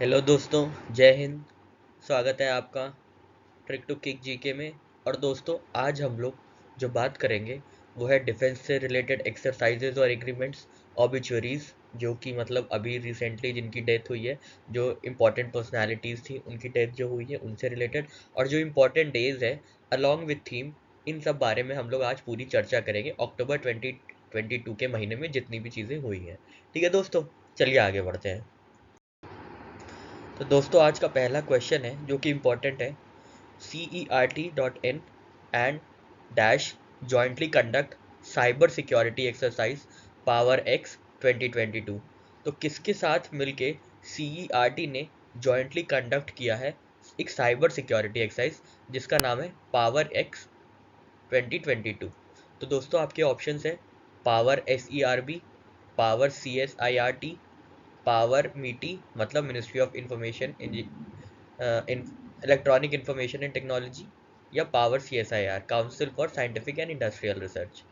Hello दोस्तों, जय हिंद। स्वागत है आपका ट्रिक टू किक जीके में। और दोस्तों, आज हम लोग जो बात करेंगे वो है डिफेंस से रिलेटेड एक्सरसाइजेज और एग्रीमेंट्स, ऑबिचुअरीज, जो कि मतलब अभी रिसेंटली जिनकी डेथ हुई है, जो इम्पोर्टेंट पर्सनालिटीज़ थी उनकी डेथ जो हुई है उनसे रिलेटेड, और जो इम्पोर्टेंट डेज है अलॉन्ग विथ थीम। इन सब बारे में हम लोग आज पूरी चर्चा करेंगे अक्टूबर 2022 के महीने में जितनी भी चीज़ें हुई हैं। ठीक है दोस्तों, चलिए आगे बढ़ते हैं। तो दोस्तों, आज का पहला क्वेश्चन है जो कि इम्पोर्टेंट है। CERT.in and dash jointly conduct cyber security exercise power x 2022। तो किसके साथ मिलके CERT ने जॉइंटली कंडक्ट किया है एक साइबर सिक्योरिटी एक्सरसाइज जिसका नाम है पावर एक्स 2022। तो दोस्तों, आपके ऑप्शंस है power SERB, power CSIRT, power MeitY मतलब ministry of information electronic information and technology, या power CSIR council for scientific and industrial research.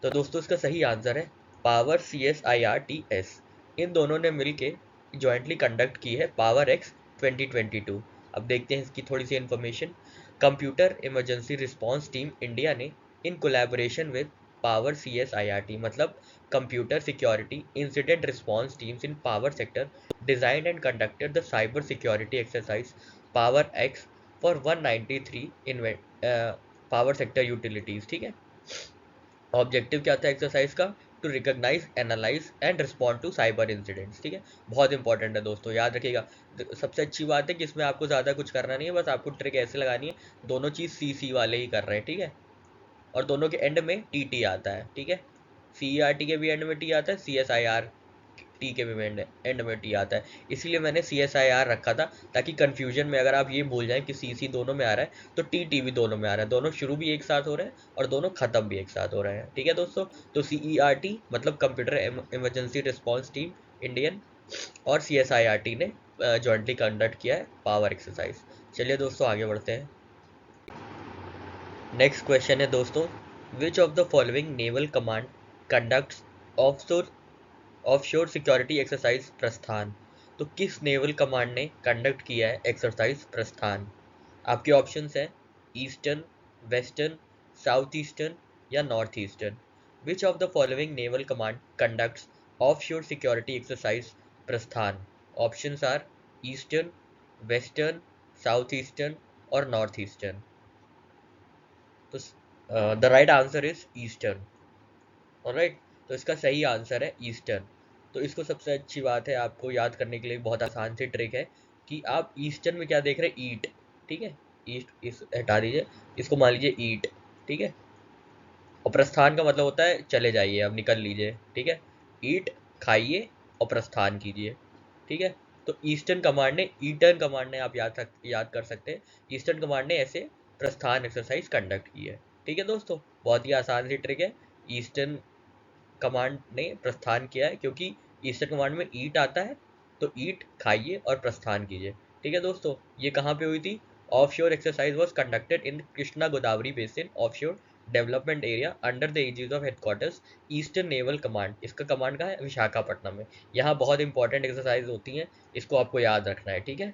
तो दोस्तों, इसका सही आंसर है पावर CSIRTS। इन दोनों ने मिलके जॉइंटली कंडक्ट की है पावर एक्स 2022। अब देखते हैं इसकी थोड़ी सी information. Computer emergency response team India ने in collaboration with power CSIRT मतलब computer security incident response teams in power sector designed and conducted the cyber security exercise power X for 193 power sector utilities. ठीक है, objective क्या था exercise का? To recognise, analyse and respond to cyber incidents. ठीक है, बहुत important है दोस्तों, याद रखिएगा। सबसे अच्छी बात है कि इसमें आपको ज़्यादा कुछ करना नहीं है, बस आपको ट्रिक ऐसे लगानी है। दोनों चीज़ CC वाले ही कर रहे हैं, ठीक है, और दोनों के एंड में TT आता है। ठीक है, CERT के भी एंड में T आता है, CSIRT के भी एंड में T आता है। इसलिए मैंने CSIR रखा था ताकि कंफ्यूजन में अगर आप ये भूल जाएं कि CC दोनों में आ रहा है तो TT भी दोनों में आ रहा है। दोनों शुरू भी एक साथ हो रहे हैं और दोनों खत्म भी एक साथ हो रहे हैं। ठीक है दोस्तों, तो CERT मतलब computer emergency response team Indian, और CSIRT ने जॉइंटली कंडक्ट किया है पावर एक्सरसाइज। चलिए दोस्तों, आगे बढ़ते हैं। नेक्स्ट क्वेश्चन है दोस्तों, विच of the following naval command conducts offshore security exercise प्रस्थान। तो किस नेवल कमांड ने कंडक्ट किया है एक्सरसाइज प्रस्थान? आपके ऑप्शंस हैं ईस्टर्न, वेस्टर्न, साउथ ईस्टर्न या north eastern. Which of the following naval command conducts offshore security exercise Prasthan? Options are eastern, western, south eastern और नॉर्थ ईस्टर्न। तो the right answer is eastern. Alright, तो इसका सही answer है eastern. तो इसको सबसे अच्छी बात है आपको याद करने के लिए बहुत आसान सी ट्रिक है कि आप ईस्टर्न में क्या देख रहे हैं? ईट। ठीक है, ईस्ट इस हटा दीजिए, इसको मान लीजिए ईट। ठीक है, और प्रस्थान का मतलब होता है चले जाइए, अब निकल लीजिए। ठीक है, ईट खाइए और प्रस्थान कीजिए। ठीक है, तो ईस्टर्न कमांड ने, ईटर्न कमांड ने आप याद कर सकते हैं, ईस्टर्न कमांड ने ऐसे प्रस्थान एक्सरसाइज कंडक्ट की है। ठीक है दोस्तों, बहुत ही आसान सी ट्रिक है। ईस्टर्न कमांड ने प्रस्थान किया है क्योंकि ईस्टर्न कमांड में ईट आता है, तो ईट खाइए और प्रस्थान कीजिए। ठीक है दोस्तों, ये कहाँ पे हुई थी? Offshore exercise was conducted in Krishna Godavari basin offshore development area under the aegis of headquarters eastern naval command. इसका कमांड कहाँ है? विशाखापट्टनम में। यहाँ बहुत इंपॉर्टेंट एक्सरसाइज होती हैं, इसको आपको याद रखना है। ठीक है,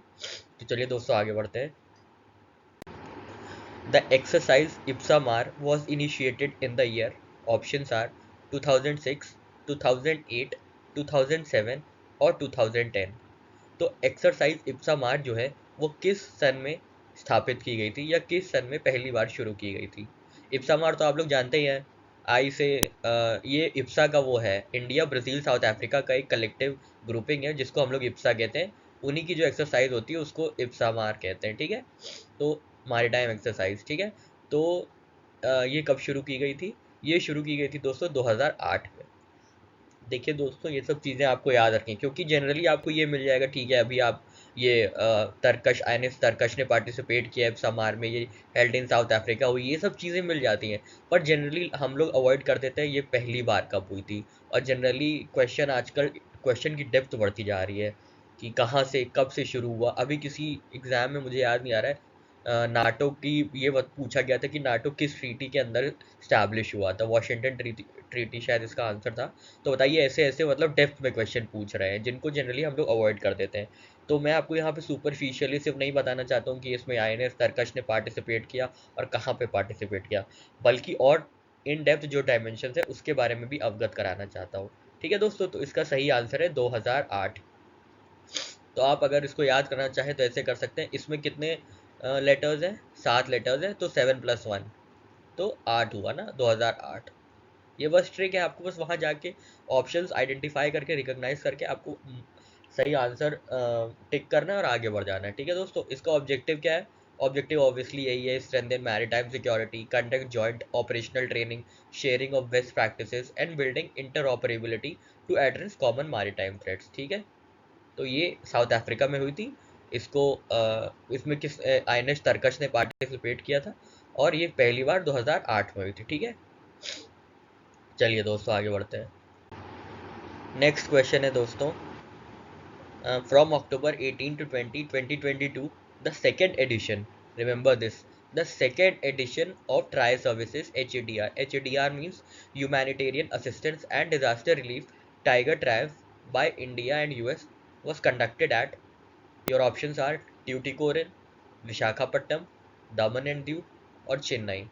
तो चलिए दोस्तों, आगे बढ़ते हैं। The exercise IPSAMAR was initiated in the year. Options are 2006, 2008, 2007 और 2010। तो एक्सरसाइज इप्सामार जो है वो किस सन में स्थापित की गई थी या किस सन में पहली बार शुरू की गई थी? इप्सामार तो आप लोग जानते ही हैं। आई से ये इप्सा का वो है, इंडिया ब्राज़ील साउथ अफ्रीका का एक कलेक्टिव ग्रुपिंग है जिसको हम लोग इप्सा कहते हैं। उन्हीं की जो एक्सरसाइज होती है उसको इप्सामार कहते हैं। ठीक है, तो मारीटाइम एक्सरसाइज। ठीक है, तो ये कब शुरू की गई थी? ये शुरू की गई थी दोस्तों 2008 में। देखिए दोस्तों, ये सब चीज़ें आपको याद रखनी है क्योंकि जनरली आपको ये मिल जाएगा। ठीक है, अभी आप ये तरकश, INS तरकश ने पार्टिसिपेट किया है समार में, ये हेल्ड इन साउथ अफ्रीका हुई, ये सब चीज़ें मिल जाती हैं। पर जनरली हम लोग अवॉइड कर देते हैं ये पहली बार कब हुई थी। और जनरली क्वेश्चन आजकल, क्वेश्चन की डेप्थ बढ़ती जा रही है कि कहाँ से कब से शुरू हुआ। अभी किसी एग्जाम में मुझे याद नहीं आ रहा है, नाटो की ये पूछा गया था कि नाटो किस ट्रीटी के अंदर स्टैब्लिश हुआ था? वॉशिंगटन ट्रीटी शायद इसका आंसर था। तो बताइए ऐसे ऐसे मतलब डेप्थ में क्वेश्चन पूछ रहे हैं जिनको जनरली हम लोग अवॉइड कर देते हैं। तो मैं आपको यहाँ पे सुपरफिशियली सिर्फ नहीं बताना चाहता हूँ कि इसमें आईएनएस तरकश ने पार्टिसिपेट किया और कहाँ पे पार्टिसिपेट किया, बल्कि और इन डेप्थ जो डायमेंशन है उसके बारे में भी अवगत कराना चाहता हूँ। ठीक है दोस्तों, तो इसका सही आंसर है 2008। तो आप अगर इसको याद करना चाहें तो ऐसे कर सकते हैं। इसमें कितने लेटर्स हैं? 7 लेटर्स हैं, तो 7+1 तो 8 हुआ ना, 2008। ये बस ट्रिक है, आपको बस वहाँ जाके ऑप्शंस आइडेंटिफाई करके रिकॉग्नाइज करके आपको सही आंसर टिक करना है और आगे बढ़ जाना है। ठीक है दोस्तों, इसका ऑब्जेक्टिव क्या है? ऑब्जेक्टिव ऑब्वियसली यही है, strengthen maritime security, conduct joint operational training, sharing of best practices and building interoperability to address common maritime threats. ठीक है, तो ये साउथ अफ्रीका में हुई थी। इसको इसमें किस आईएनएस तरकश ने पार्टिसिपेट किया था और ये पहली बार 2008 में हुई थी। ठीक है, चलिए दोस्तों आगे बढ़ते हैं। नेक्स्ट क्वेश्चन है दोस्तों, from October 18 to 20, 2022, the second edition, remember this, the second edition of Tri Services HADR. HADR means Humanitarian Assistance and Disaster Relief Tiger Triumph by India and US was conducted at, your options are Tuticorin, Vishakhapatnam, Daman and Diu और चेन्नई।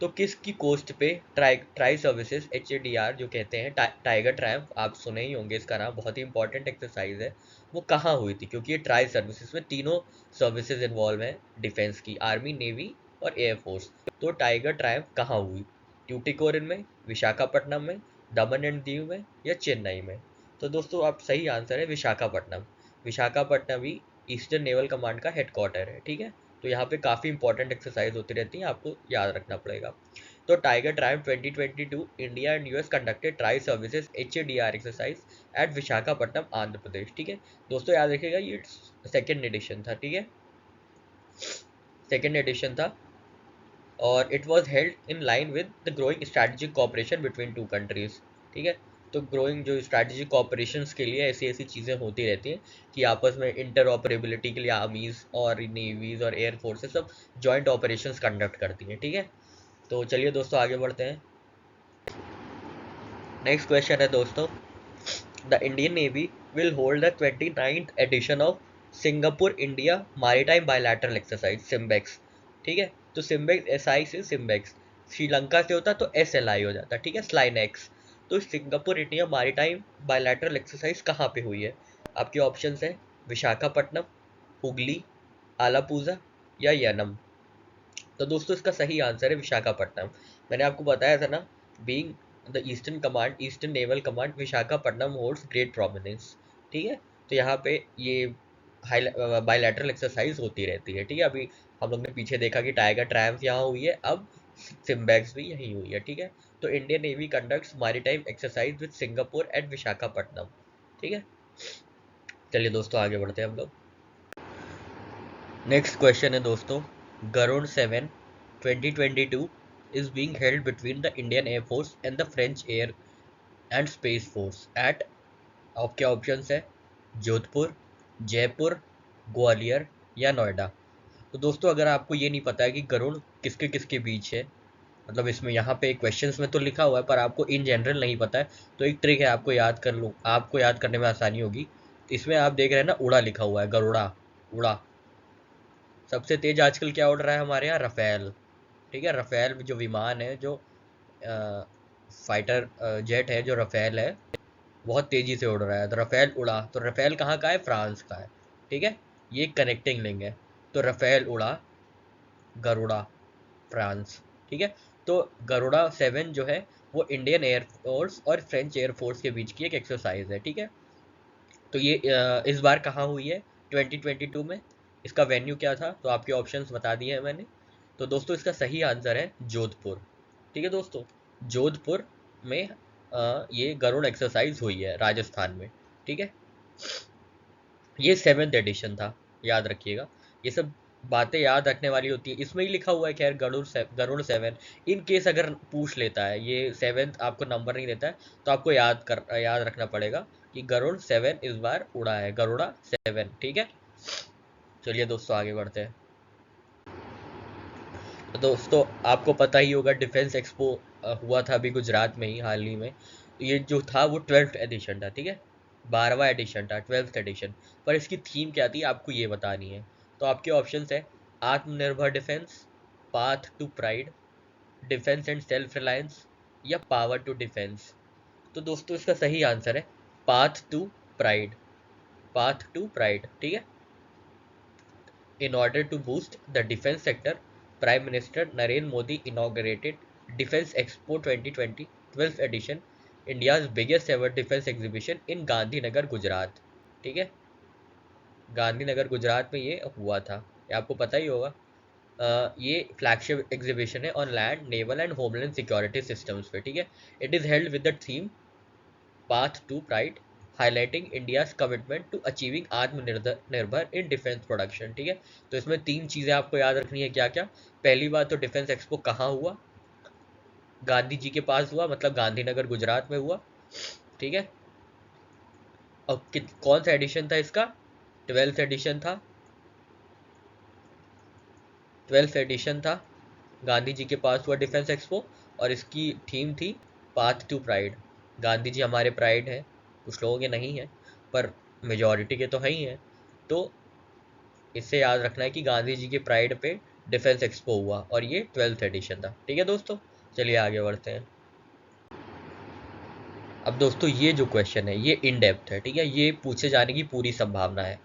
तो किसकी coast पे try services HADR जो कहते हैं, tiger Triumph, आप सुने ही होंगे इसका नाम, बहुत ही इंपॉर्टेंट एक्सरसाइज है, वो कहाँ हुई थी? क्योंकि ये ट्राई सर्विसेज में तीनों सर्विसेज इन्वॉल्व हैं डिफेंस की, आर्मी, नेवी और एयरफोर्स। तो टाइगर ट्रायम्फ कहाँ हुई? ट्यूटिकोरिन में, विशाखापट्टनम में, दमन एंड दीव में या चेन्नई में? तो दोस्तों आप सही आंसर है विशाखापट्टनम। विशाखापट्टनम ही ईस्टर्न नेवल कमांड का हेडक्वार्टर है। ठीक है, तो यहाँ पे काफ़ी इंपॉर्टेंट एक्सरसाइज होती रहती हैं, आपको याद रखना पड़ेगा। तो Tiger Triumph 2022 India and US conducted tri services HADR exercise at Visakhapatnam Andhra Pradesh. ठीक है दोस्तों, याद रखिएगा ये सेकेंड एडिशन था। ठीक है, सेकेंड एडिशन था और it was held in line with the growing strategic cooperation between two countries. ठीक है, तो ग्रोइंग जो स्ट्रैटेजिक कॉपरेशन के लिए ऐसी ऐसी चीज़ें होती रहती हैं कि आपस में इंटर ऑपरेबिलिटी के लिए आर्मीज और नेवीज और एयर फोर्सेस सब जॉइंट ऑपरेशंस कंडक्ट करती हैं। ठीक है, तो चलिए दोस्तों आगे बढ़ते हैं। नेक्स्ट क्वेश्चन है दोस्तों, the Indian navy will hold the 29th edition of Singapore India maritime bilateral exercise SIMBEX. ठीक है, तो सिम्बेक्स SI से सिम्बेक्स, श्रीलंका से होता तो SLI हो जाता। ठीक है, स्लाइनेक्स। तो Singapore India maritime bilateral exercise कहाँ पे हुई है? आपके ऑप्शंस हैं विशाखापट्टनम, हुगली, आलापूजा या यनम। तो दोस्तों इसका सही आंसर है विशाखापट्टनम। मैंने आपको बताया था ना, being the eastern command, eastern naval command, Visakhapatnam holds great prominence. ठीक है, तो यहाँ पे ये बायलैटरल एक्सरसाइज होती रहती है। ठीक है, अभी हम लोग ने पीछे देखा कि टाइगर ट्रायम्फ यहाँ हुई है, अब सिम्बैक्स भी यहीं हुई है। ठीक है, तो Indian navy conducts maritime exercise with Singapore at Visakhapatnam. ठीक है, चलिए दोस्तों आगे बढ़ते हैं हम लोग। नेक्स्ट क्वेश्चन है दोस्तों, Garuda 7 2022 is being held between the Indian Air Force and the French Air and Space Force at, आपके ऑप्शंस है जोधपुर, जयपुर, ग्वालियर या नोएडा। तो दोस्तों अगर आपको ये नहीं पता है कि गरुड़ किसके किसके बीच है, मतलब इसमें यहाँ पे क्वेश्चंस में तो लिखा हुआ है पर आपको इन जनरल नहीं पता है, तो एक ट्रिक है, आपको याद कर लो, आपको याद करने में आसानी होगी। इसमें आप देख रहे हैं ना, उड़ा लिखा हुआ है, गरुड़ा, उड़ा। सबसे तेज आजकल क्या उड़ रहा है हमारे यहाँ? रफेल। ठीक है, रफेल जो विमान है, जो फाइटर जेट है, जो रफेल है, बहुत तेजी से उड़ रहा है। तो रफेल उड़ा, तो रफेल कहाँ का है? फ्रांस का है। ठीक है, ये कनेक्टिंग लिंक है। तो रफेल उड़ा, गरुड़ा, फ्रांस। ठीक है, तो गरुड़ा 7 जो है वो इंडियन एयरफोर्स और फ्रेंच एयरफोर्स के बीच की एक एक्सरसाइज है। ठीक है, तो ये इस बार कहाँ हुई है? 2022 में। इसका वेन्यू क्या था? तो आपके ऑप्शंस बता दिए हैं मैंने। तो दोस्तों इसका सही आंसर है जोधपुर। ठीक है दोस्तों, जोधपुर में ये गरुड़ एक्सरसाइज हुई है, राजस्थान में। ठीक है, ये 7th एडिशन था, याद रखिएगा। ये सब बातें याद रखने वाली होती है, इसमें ही लिखा हुआ है खैर गरुड़ 7। इन केस अगर पूछ लेता है, ये 7th आपको नंबर नहीं देता है, तो आपको याद रखना पड़ेगा कि गरुड़ 7 इस बार उड़ा है, गरुड़ा 7। ठीक है, चलिए दोस्तों आगे बढ़ते हैं। तो दोस्तों आपको पता ही होगा डिफेंस एक्सपो हुआ था अभी गुजरात में ही हाल ही में। तो ये जो था वो 12th एडिशन था, ठीक है, 12वां एडिशन था, 12th एडिशन। पर इसकी थीम क्या थी आपको ये बतानी है। तो आपके ऑप्शंस है Atmanirbhar defence, path to pride, defence and self reliance, या पावर टू डिफेंस। तो दोस्तों इसका सही आंसर है path to pride, path to pride, ठीक है। In order to boost the defense sector, Prime Minister Narendra Modi inaugurated Defense Expo 2020 12th edition, India's biggest ever defense exhibition in Gandhinagar Gujarat, ठीक है। गांधीनगर गुजरात में ये हुआ था, ये आपको पता ही होगा। ये फ्लैगशिप एग्जीबिशन है on land, naval and homeland security systems पे, ठीक है। It is held with the theme Path to Pride, highlighting India's commitment to achieving आत्मनिर्भर इन डिफेंस प्रोडक्शन, ठीक है। तो इसमें 3 चीजें आपको याद रखनी है, क्या क्या। पहली बात तो डिफेंस एक्सपो कहाँ हुआ, गांधी जी के पास हुआ, मतलब गांधीनगर गुजरात में हुआ, ठीक है। और कौन सा एडिशन था इसका, 12th एडिशन था, 12th एडिशन था, गांधी जी के पास हुआ डिफेंस एक्सपो। और इसकी थीम थी path to pride. Gandhi ji हमारे प्राइड है, कुछ लोगों के नहीं है, पर मेजॉरिटी के तो है ही है। तो इससे याद रखना है कि गांधी जी के प्राइड पे डिफेंस एक्सपो हुआ और ये 12th एडिशन था, ठीक है दोस्तों। चलिए आगे बढ़ते हैं। अब दोस्तों ये जो क्वेश्चन है ये इन डेप्थ है, ठीक है, ये पूछे जाने की पूरी संभावना है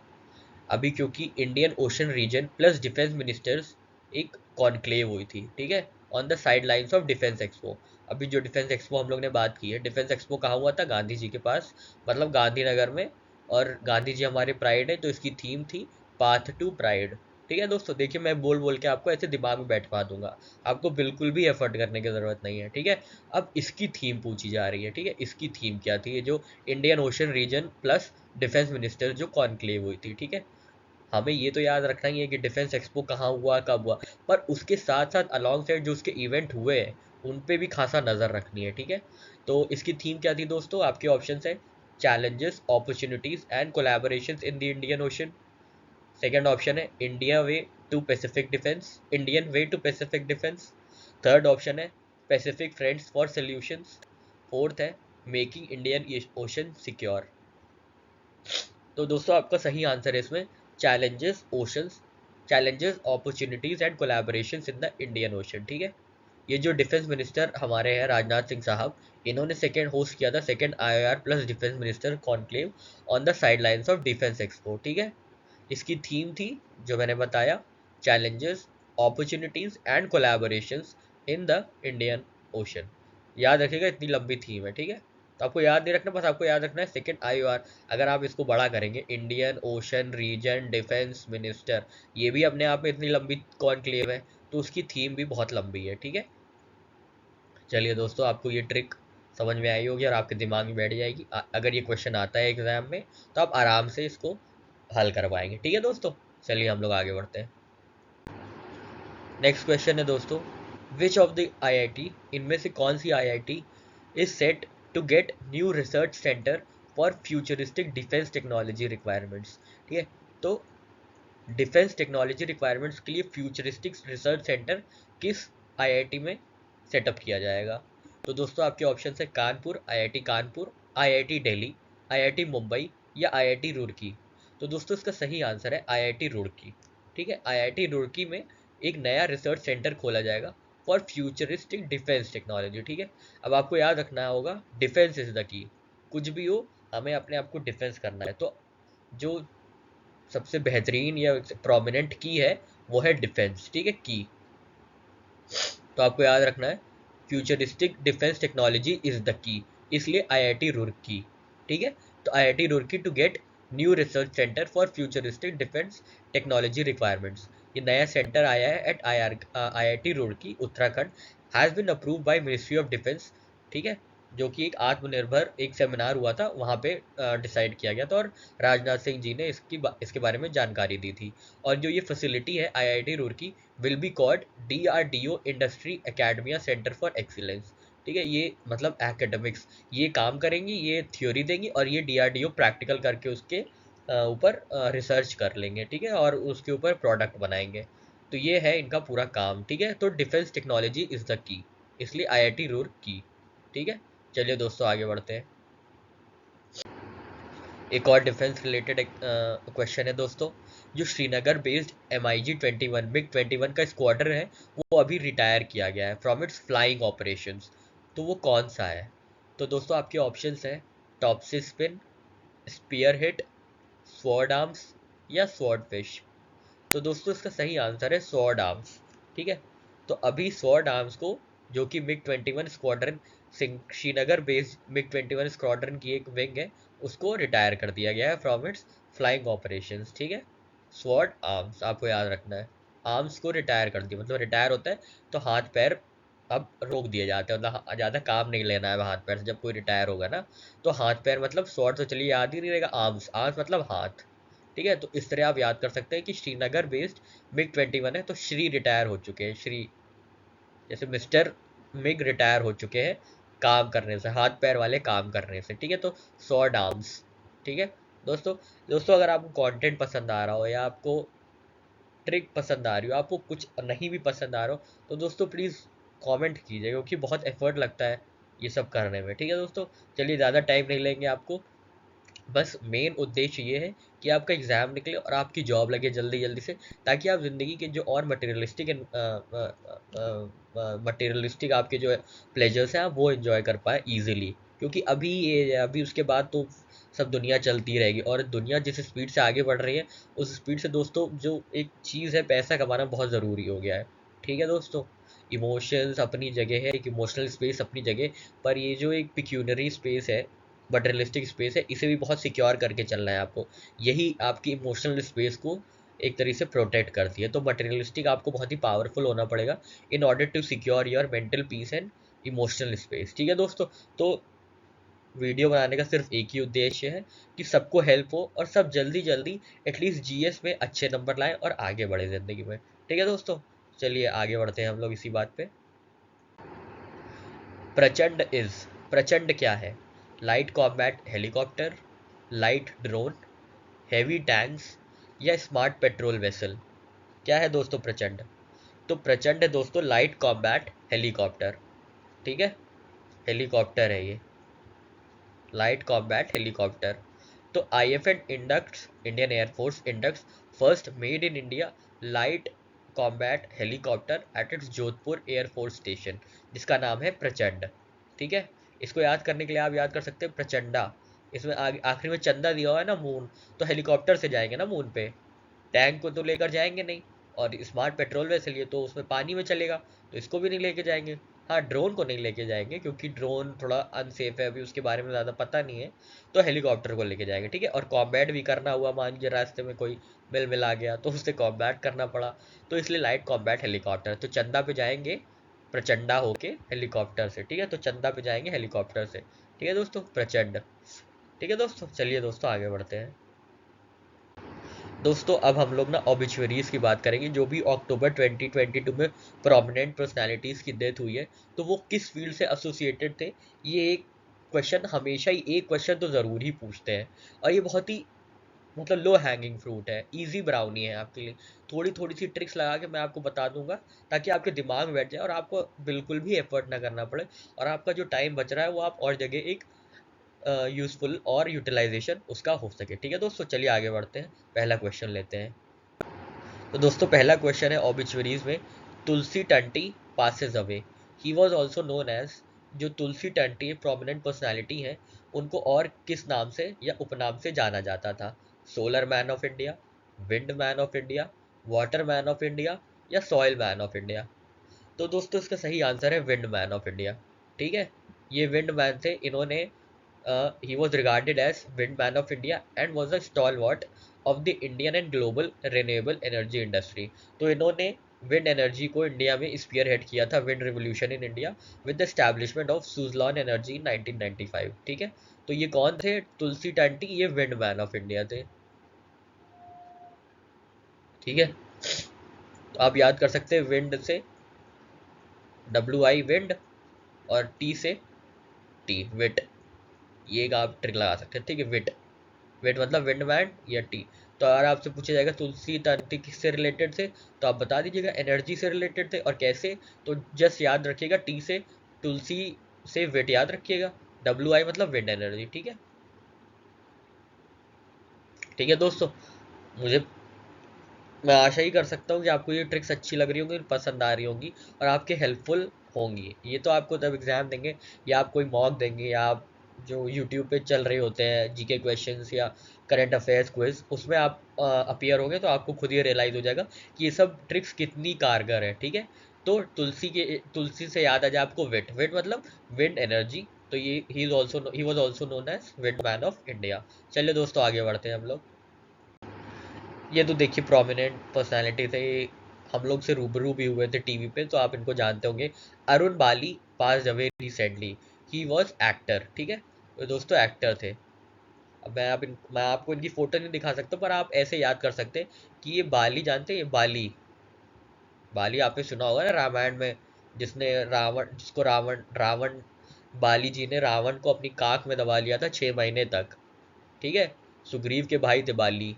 अभी, क्योंकि Indian ocean region plus defence ministers एक कॉन्क्लेव हुई थी, ठीक है, on the sidelines of defence expo. अभी जो डिफेंस एक्सपो हम लोग ने बात की है, डिफेंस एक्सपो कहाँ हुआ था, गांधी जी के पास, मतलब गांधीनगर में। और गांधी जी हमारे प्राइड है, तो इसकी थीम थी पाथ टू प्राइड, ठीक है दोस्तों। देखिए मैं बोल बोल के आपको ऐसे दिमाग में बैठवा दूंगा, आपको बिल्कुल भी एफर्ट करने की जरूरत नहीं है, ठीक है। अब इसकी थीम पूछी जा रही है, ठीक है, इसकी थीम क्या थी, ये जो Indian ocean region plus defence minister जो कॉन्क्लेव हुई थी, ठीक है। हमें ये तो याद रखना ही है कि डिफेंस एक्सपो कहाँ हुआ, कब हुआ, पर उसके साथ साथ अलॉन्ग साइड जो उसके इवेंट हुए हैं उन पे भी खासा नज़र रखनी है, ठीक है। तो इसकी थीम क्या थी दोस्तों, आपके ऑप्शन है challenges, opportunities and collaborations in the Indian Ocean. Second option है India way to Pacific defence, Indian way to Pacific defence. Third option है Pacific friends for solutions. Fourth है मेकिंग इंडियन ओशन सिक्योर। तो दोस्तों आपका सही answer है इसमें challenges oceans, challenges opportunities and collaborations in the Indian Ocean, ठीक है। ये जो डिफेंस मिनिस्टर हमारे हैं राजनाथ सिंह साहब, इन्होंने सेकेंड होस्ट किया था second IOR plus defence minister conclave on the sidelines of defence expo, ठीक है। इसकी थीम थी जो मैंने बताया challenges, opportunities and collaborations in the Indian ocean. याद रखिएगा इतनी लंबी थीम है, ठीक है। तो आपको याद नहीं रखना, बस आपको याद रखना है सेकेंड आईओआर। अगर आप इसको बड़ा करेंगे Indian ocean region defence minister, ये भी अपने आप में इतनी लंबी कॉन्क्लेव है, तो उसकी थीम भी बहुत लंबी है, ठीक है। चलिए दोस्तों आपको ये ट्रिक समझ में आई होगी और आपके दिमाग में बैठ जाएगी। अगर ये क्वेश्चन आता है एग्जाम में तो आप आराम से इसको हल कर पाएंगे, ठीक है दोस्तों। चलिए हम लोग आगे बढ़ते हैं। नेक्स्ट क्वेश्चन है दोस्तों, विच ऑफ द आईआईटी, इनमें से कौन सी IIT is set to get new research centre for futuristic defence technology requirements, ठीक है। तो डिफेंस टेक्नोलॉजी रिक्वायरमेंट्स के लिए फ्यूचरिस्टिक रिसर्च सेंटर किस आईआईटी में सेटअप किया जाएगा। तो दोस्तों आपके ऑप्शन है कानपुर, आईआईटी दिल्ली, आईआईटी मुंबई, या आईआईटी रुड़की। तो दोस्तों इसका सही आंसर है आईआईटी रुड़की, ठीक है। आईआईटी रुड़की में एक नया रिसर्च सेंटर खोला जाएगा फॉर फ्यूचरिस्टिक डिफेंस टेक्नोलॉजी, ठीक है। अब आपको याद रखना होगा डिफेंस इज द की, कुछ भी हो हमें अपने आप को डिफेंस करना है, तो जो सबसे बेहतरीन या प्रोमिनेंट की है वो है डिफेंस, ठीक है, की। तो आपको याद रखना है futuristic defence technology is the key, इसलिए आईआईटी रुड़की, ठीक है। तो IIT Roorkee to get new research centre for futuristic defence technology requirements, ये नया सेंटर आया है at IIT Roorkee Uttarakhand, has been approved by ministry of defence, ठीक है। जो कि एक आत्मनिर्भर एक सेमिनार हुआ था वहाँ पे डिसाइड किया गया था, और राजनाथ सिंह जी ने इसके बारे में जानकारी दी थी। और जो ये फैसिलिटी है IIT Roorkee will be called DRDO industry academia centre for excellence, ठीक है। ये मतलब एकेडमिक्स ये काम करेंगी, ये थ्योरी देंगी, और ये डीआरडीओ प्रैक्टिकल करके उसके ऊपर रिसर्च कर लेंगे, ठीक है, और उसके ऊपर प्रोडक्ट बनाएंगे। तो ये है इनका पूरा काम, ठीक है। तो defence technology is the key, इसलिए IIT रुड़की। ठीक है, चलिए दोस्तों आगे बढ़ते हैं। एक और डिफेंस रिलेटेड क्वेश्चन है दोस्तों। जो श्रीनगर बेस्ड MiG-21 MiG-21 का स्क्वाड्रन है वो अभी रिटायर किया गया है फ्रॉम इट्स फ्लाइंग ऑपरेशंस। तो वो कौन सा है? तो दोस्तों आपके ऑप्शंस हैं topsy spin, spear hit, sword arms या स्वॉर्ड फिश। तो दोस्तों इसका सही आंसर है स्वॉर्ड आर्म्स। ठीक है, तो अभी स्वॉर्ड आर्म्स को, जो कि MiG-21 squadron, Srinagar based MiG-21 squadron की एक विंग है, उसको रिटायर कर दिया गया है फ्रॉम इट्स फ्लाइंग ऑपरेशंस। ठीक है, स्वॉर्ड आर्म्स आपको याद रखना है। आर्म्स को रिटायर कर दिया मतलब रिटायर होता है तो हाथ पैर अब रोक दिए जाते हैं, मतलब ज़्यादा काम नहीं लेना है हाथ पैर से। जब कोई रिटायर होगा ना तो हाथ पैर मतलब स्वॉर्ड तो चलिए याद ही नहीं रहेगा, आर्म्स आर्म्स मतलब हाथ। ठीक है, तो इस तरह आप याद कर सकते हैं कि श्रीनगर बेस्ड MiG-21 है तो श्री रिटायर हो चुके हैं, श्री जैसे मिस्टर मिग रिटायर हो चुके हैं काम करने से, हाथ पैर वाले काम करने से। ठीक है, तो स्वॉर्ड आर्म्स। ठीक है दोस्तों। दोस्तों अगर आपको कंटेंट पसंद आ रहा हो या आपको ट्रिक पसंद आ रही हो, आपको कुछ नहीं भी पसंद आ रहा हो, तो दोस्तों प्लीज़ कमेंट कीजिए, क्योंकि बहुत एफर्ट लगता है ये सब करने में। ठीक है दोस्तों, चलिए ज़्यादा टाइम नहीं लेंगे आपको। बस मेन उद्देश्य ये है कि आपका एग्ज़ाम निकले और आपकी जॉब लगे जल्दी जल्दी से, ताकि आप ज़िंदगी के जो और मटेरियलिस्टिक आपके जो प्लेजर्स हैं आप वो एंजॉय कर पाए इजीली। क्योंकि अभी उसके बाद तो सब दुनिया चलती रहेगी, और दुनिया जिस स्पीड से आगे बढ़ रही है उस स्पीड से दोस्तों जो एक चीज़ है पैसा कमाना बहुत ज़रूरी हो गया है। ठीक है दोस्तों, इमोशंस अपनी जगह है, एक इमोशनल स्पेस अपनी जगह, पर ये जो एक पिक्यूनरी स्पेस है, मटेरियलिस्टिक स्पेस है, इसे भी बहुत सिक्योर करके चलना है आपको। यही आपकी इमोशनल स्पेस को एक तरीके से प्रोटेक्ट करती है। तो मटेरियलिस्टिक आपको बहुत ही पावरफुल होना पड़ेगा in order to secure your mental peace and emotional space. ठीक है दोस्तों, तो वीडियो बनाने का सिर्फ एक ही उद्देश्य है कि सबको हेल्प हो और सब जल्दी जल्दी एटलीस्ट GS में अच्छे नंबर लाएं और आगे बढ़े ज़िंदगी में। ठीक है दोस्तों, चलिए आगे बढ़ते हैं हम लोग इसी बात पे। प्रचंड इज, प्रचंड क्या है? Light combat helicopter, light drone, heavy tanks या स्मार्ट पेट्रोल वेसल। क्या है दोस्तों प्रचंड? तो प्रचंड है दोस्तों लाइट कॉम्बैट हेलीकॉप्टर। ठीक है, हेलीकॉप्टर है ये, लाइट कॉम्बैट हेलीकॉप्टर। तो IFN index, Indian air force index first made in India light combat helicopter at its Jodhpur air force station, जिसका नाम है प्रचंड। ठीक है, इसको याद करने के लिए आप याद कर सकते हैं प्रचंडा। इसमें आखिरी में चंदा दिया हुआ है ना, मून, तो हेलीकॉप्टर से जाएंगे ना मून पे, टैंक को तो लेकर जाएंगे नहीं। और स्मार्ट पेट्रोल वैसे लिए तो उसमें पानी में चलेगा, तो इसको भी नहीं लेके जाएंगे। हाँ, ड्रोन को नहीं लेके जाएंगे क्योंकि ड्रोन थोड़ा अनसेफ है, अभी उसके बारे में ज़्यादा पता नहीं है। तो हेलीकॉप्टर को लेके जाएंगे। ठीक है, और कॉम्बैट भी करना हुआ, मान लीजिए रास्ते में कोई मिल आ गया तो उससे कॉम्बैट करना पड़ा, तो इसलिए लाइट कॉम्बैट हेलीकॉप्टर। तो चंदा पे जाएंगे प्रचंडा होके हेलीकॉप्टर से। ठीक है, तो चंदा पे जाएंगे हेलीकॉप्टर से। ठीक है दोस्तों, प्रचंड। ठीक है दोस्तों, चलिए दोस्तों आगे बढ़ते हैं। दोस्तों अब हम लोग ना ऑबिचुअरीज की बात करेंगे, जो भी अक्टूबर 2022 में प्रोमिनेंट पर्सनालिटीज़ की डेथ हुई है तो वो किस फील्ड से एसोसिएटेड थे। ये एक क्वेश्चन हमेशा ही, एक क्वेश्चन तो ज़रूर ही पूछते हैं, और ये बहुत ही मतलब लो हैंगिंग फ्रूट है, इजी ब्राउनी है आपके लिए। थोड़ी थोड़ी सी ट्रिक्स लगा के मैं आपको बता दूंगा ताकि आपके दिमाग में बैठ जाए और आपको बिल्कुल भी एफर्ट ना करना पड़े, और आपका जो टाइम बच रहा है वो आप और जगह एक यूज़फुल और यूटिलाइजेशन उसका हो सके। ठीक है दोस्तों, चलिए आगे बढ़ते हैं, पहला क्वेश्चन लेते हैं। तो दोस्तों पहला क्वेश्चन है ऑबिचुअरीज में, Tulsi Tanti passes away, he was also known as. जो तुलसी टंटी प्रोमिनेंट पर्सनैलिटी हैं उनको और किस नाम से या उपनाम से जाना जाता था? Solar man of India, wind man of India, water man of India या सॉइल मैन ऑफ इंडिया। तो दोस्तों इसका सही आंसर है विंड मैन ऑफ इंडिया। ठीक है, ये विंड मैन थे, इन्होंने he was regarded as windman of India and was a stalwart of the Indian and global renewable energy industry। तो इन्होंने विंड एनर्जी को इंडिया में स्पीयर हेड किया था, wind revolution in India with the establishment of Suzlon energy in 1995। ठीक है, तो ये कौन थे? तुलसी टंटी, ये विंड मैन ऑफ इंडिया थे। ठीक है, तो आप याद कर सकते हैं विंड से WI विंड, और टी से टी विट, ये एक आप ट्रिक लगा सकते हैं। ठीक है, विट, वेट मतलब विंडमैन या टी। तो अगर आपसे पूछा जाएगा तुलसी तंत्री किससे रिलेटेड थे, तो आप बता दीजिएगा एनर्जी से रिलेटेड थे, और कैसे, तो जस्ट याद रखिएगा टी से तुलसी से विट याद रखिएगा, WI मतलब विंड एनर्जी। ठीक है, ठीक है दोस्तों। मुझे मैं आशा ही कर सकता हूँ कि आपको ये ट्रिक्स अच्छी लग रही होंगी, पसंद आ रही होंगी और आपके हेल्पफुल होंगी। ये तो आपको जब एग्जाम देंगे या आप कोई मॉक देंगे या आप जो यूट्यूब पे चल रहे होते हैं जीके क्वेश्चंस या करंट अफेयर्स क्विज, उसमें आप अपीयर होंगे तो आपको खुद ही रियलाइज हो जाएगा कि ये सब ट्रिक्स कितनी कारगर है। ठीक है, तो तुलसी से याद आ जाए आपको विट, विट मतलब विंड एनर्जी। तो ये ही was also known as wind man of India. चलिए दोस्तों, आगे बढ़ते हैं हम लोग। ये तो देखिए प्रोमिनेंट पर्सनालिटी थे, हम लोग से रूबरू भी हुए थे टीवी पे, तो आप इनको जानते होंगे। Arun Bali pass away recently, he was actor. ठीक है, तो दोस्तों एक्टर थे। अब मैं आपको इनकी फोटो नहीं दिखा सकता, पर आप ऐसे याद कर सकते हैं कि ये बाली जानते हैं, ये बाली। बाली आपने सुना होगा ना रामायण में, जिसको रावण रावण बाली जी ने रावण को अपनी काख में दबा लिया था 6 महीने तक। ठीक है, सुग्रीव के भाई थे बाली।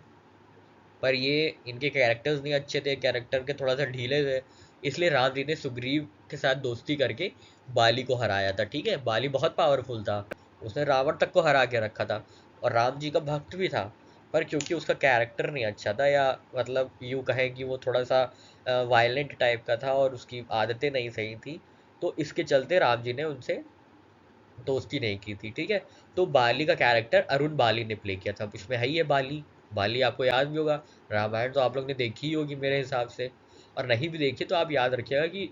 पर ये इनके कैरेक्टर्स नहीं अच्छे थे, कैरेक्टर के थोड़ा सा ढीले थे, इसलिए राम जी ने सुग्रीव के साथ दोस्ती करके बाली को हराया था। ठीक है, बाली बहुत पावरफुल था, उसने रावण तक को हरा के रखा था और राम जी का भक्त भी था। पर क्योंकि उसका कैरेक्टर नहीं अच्छा था, या मतलब यूँ कहें कि वो थोड़ा सा वायलेंट टाइप का था और उसकी आदतें नहीं सही थी, तो इसके चलते राम जी ने उनसे दोस्ती नहीं की थी। ठीक है, तो बाली का कैरेक्टर अरुण बाली ने प्ले किया था। अब इसमें है ही है बाली। बाली आपको याद भी होगा, रामायण तो आप लोग ने देखी ही होगी मेरे हिसाब से, और नहीं भी देखी तो आप याद रखिएगा कि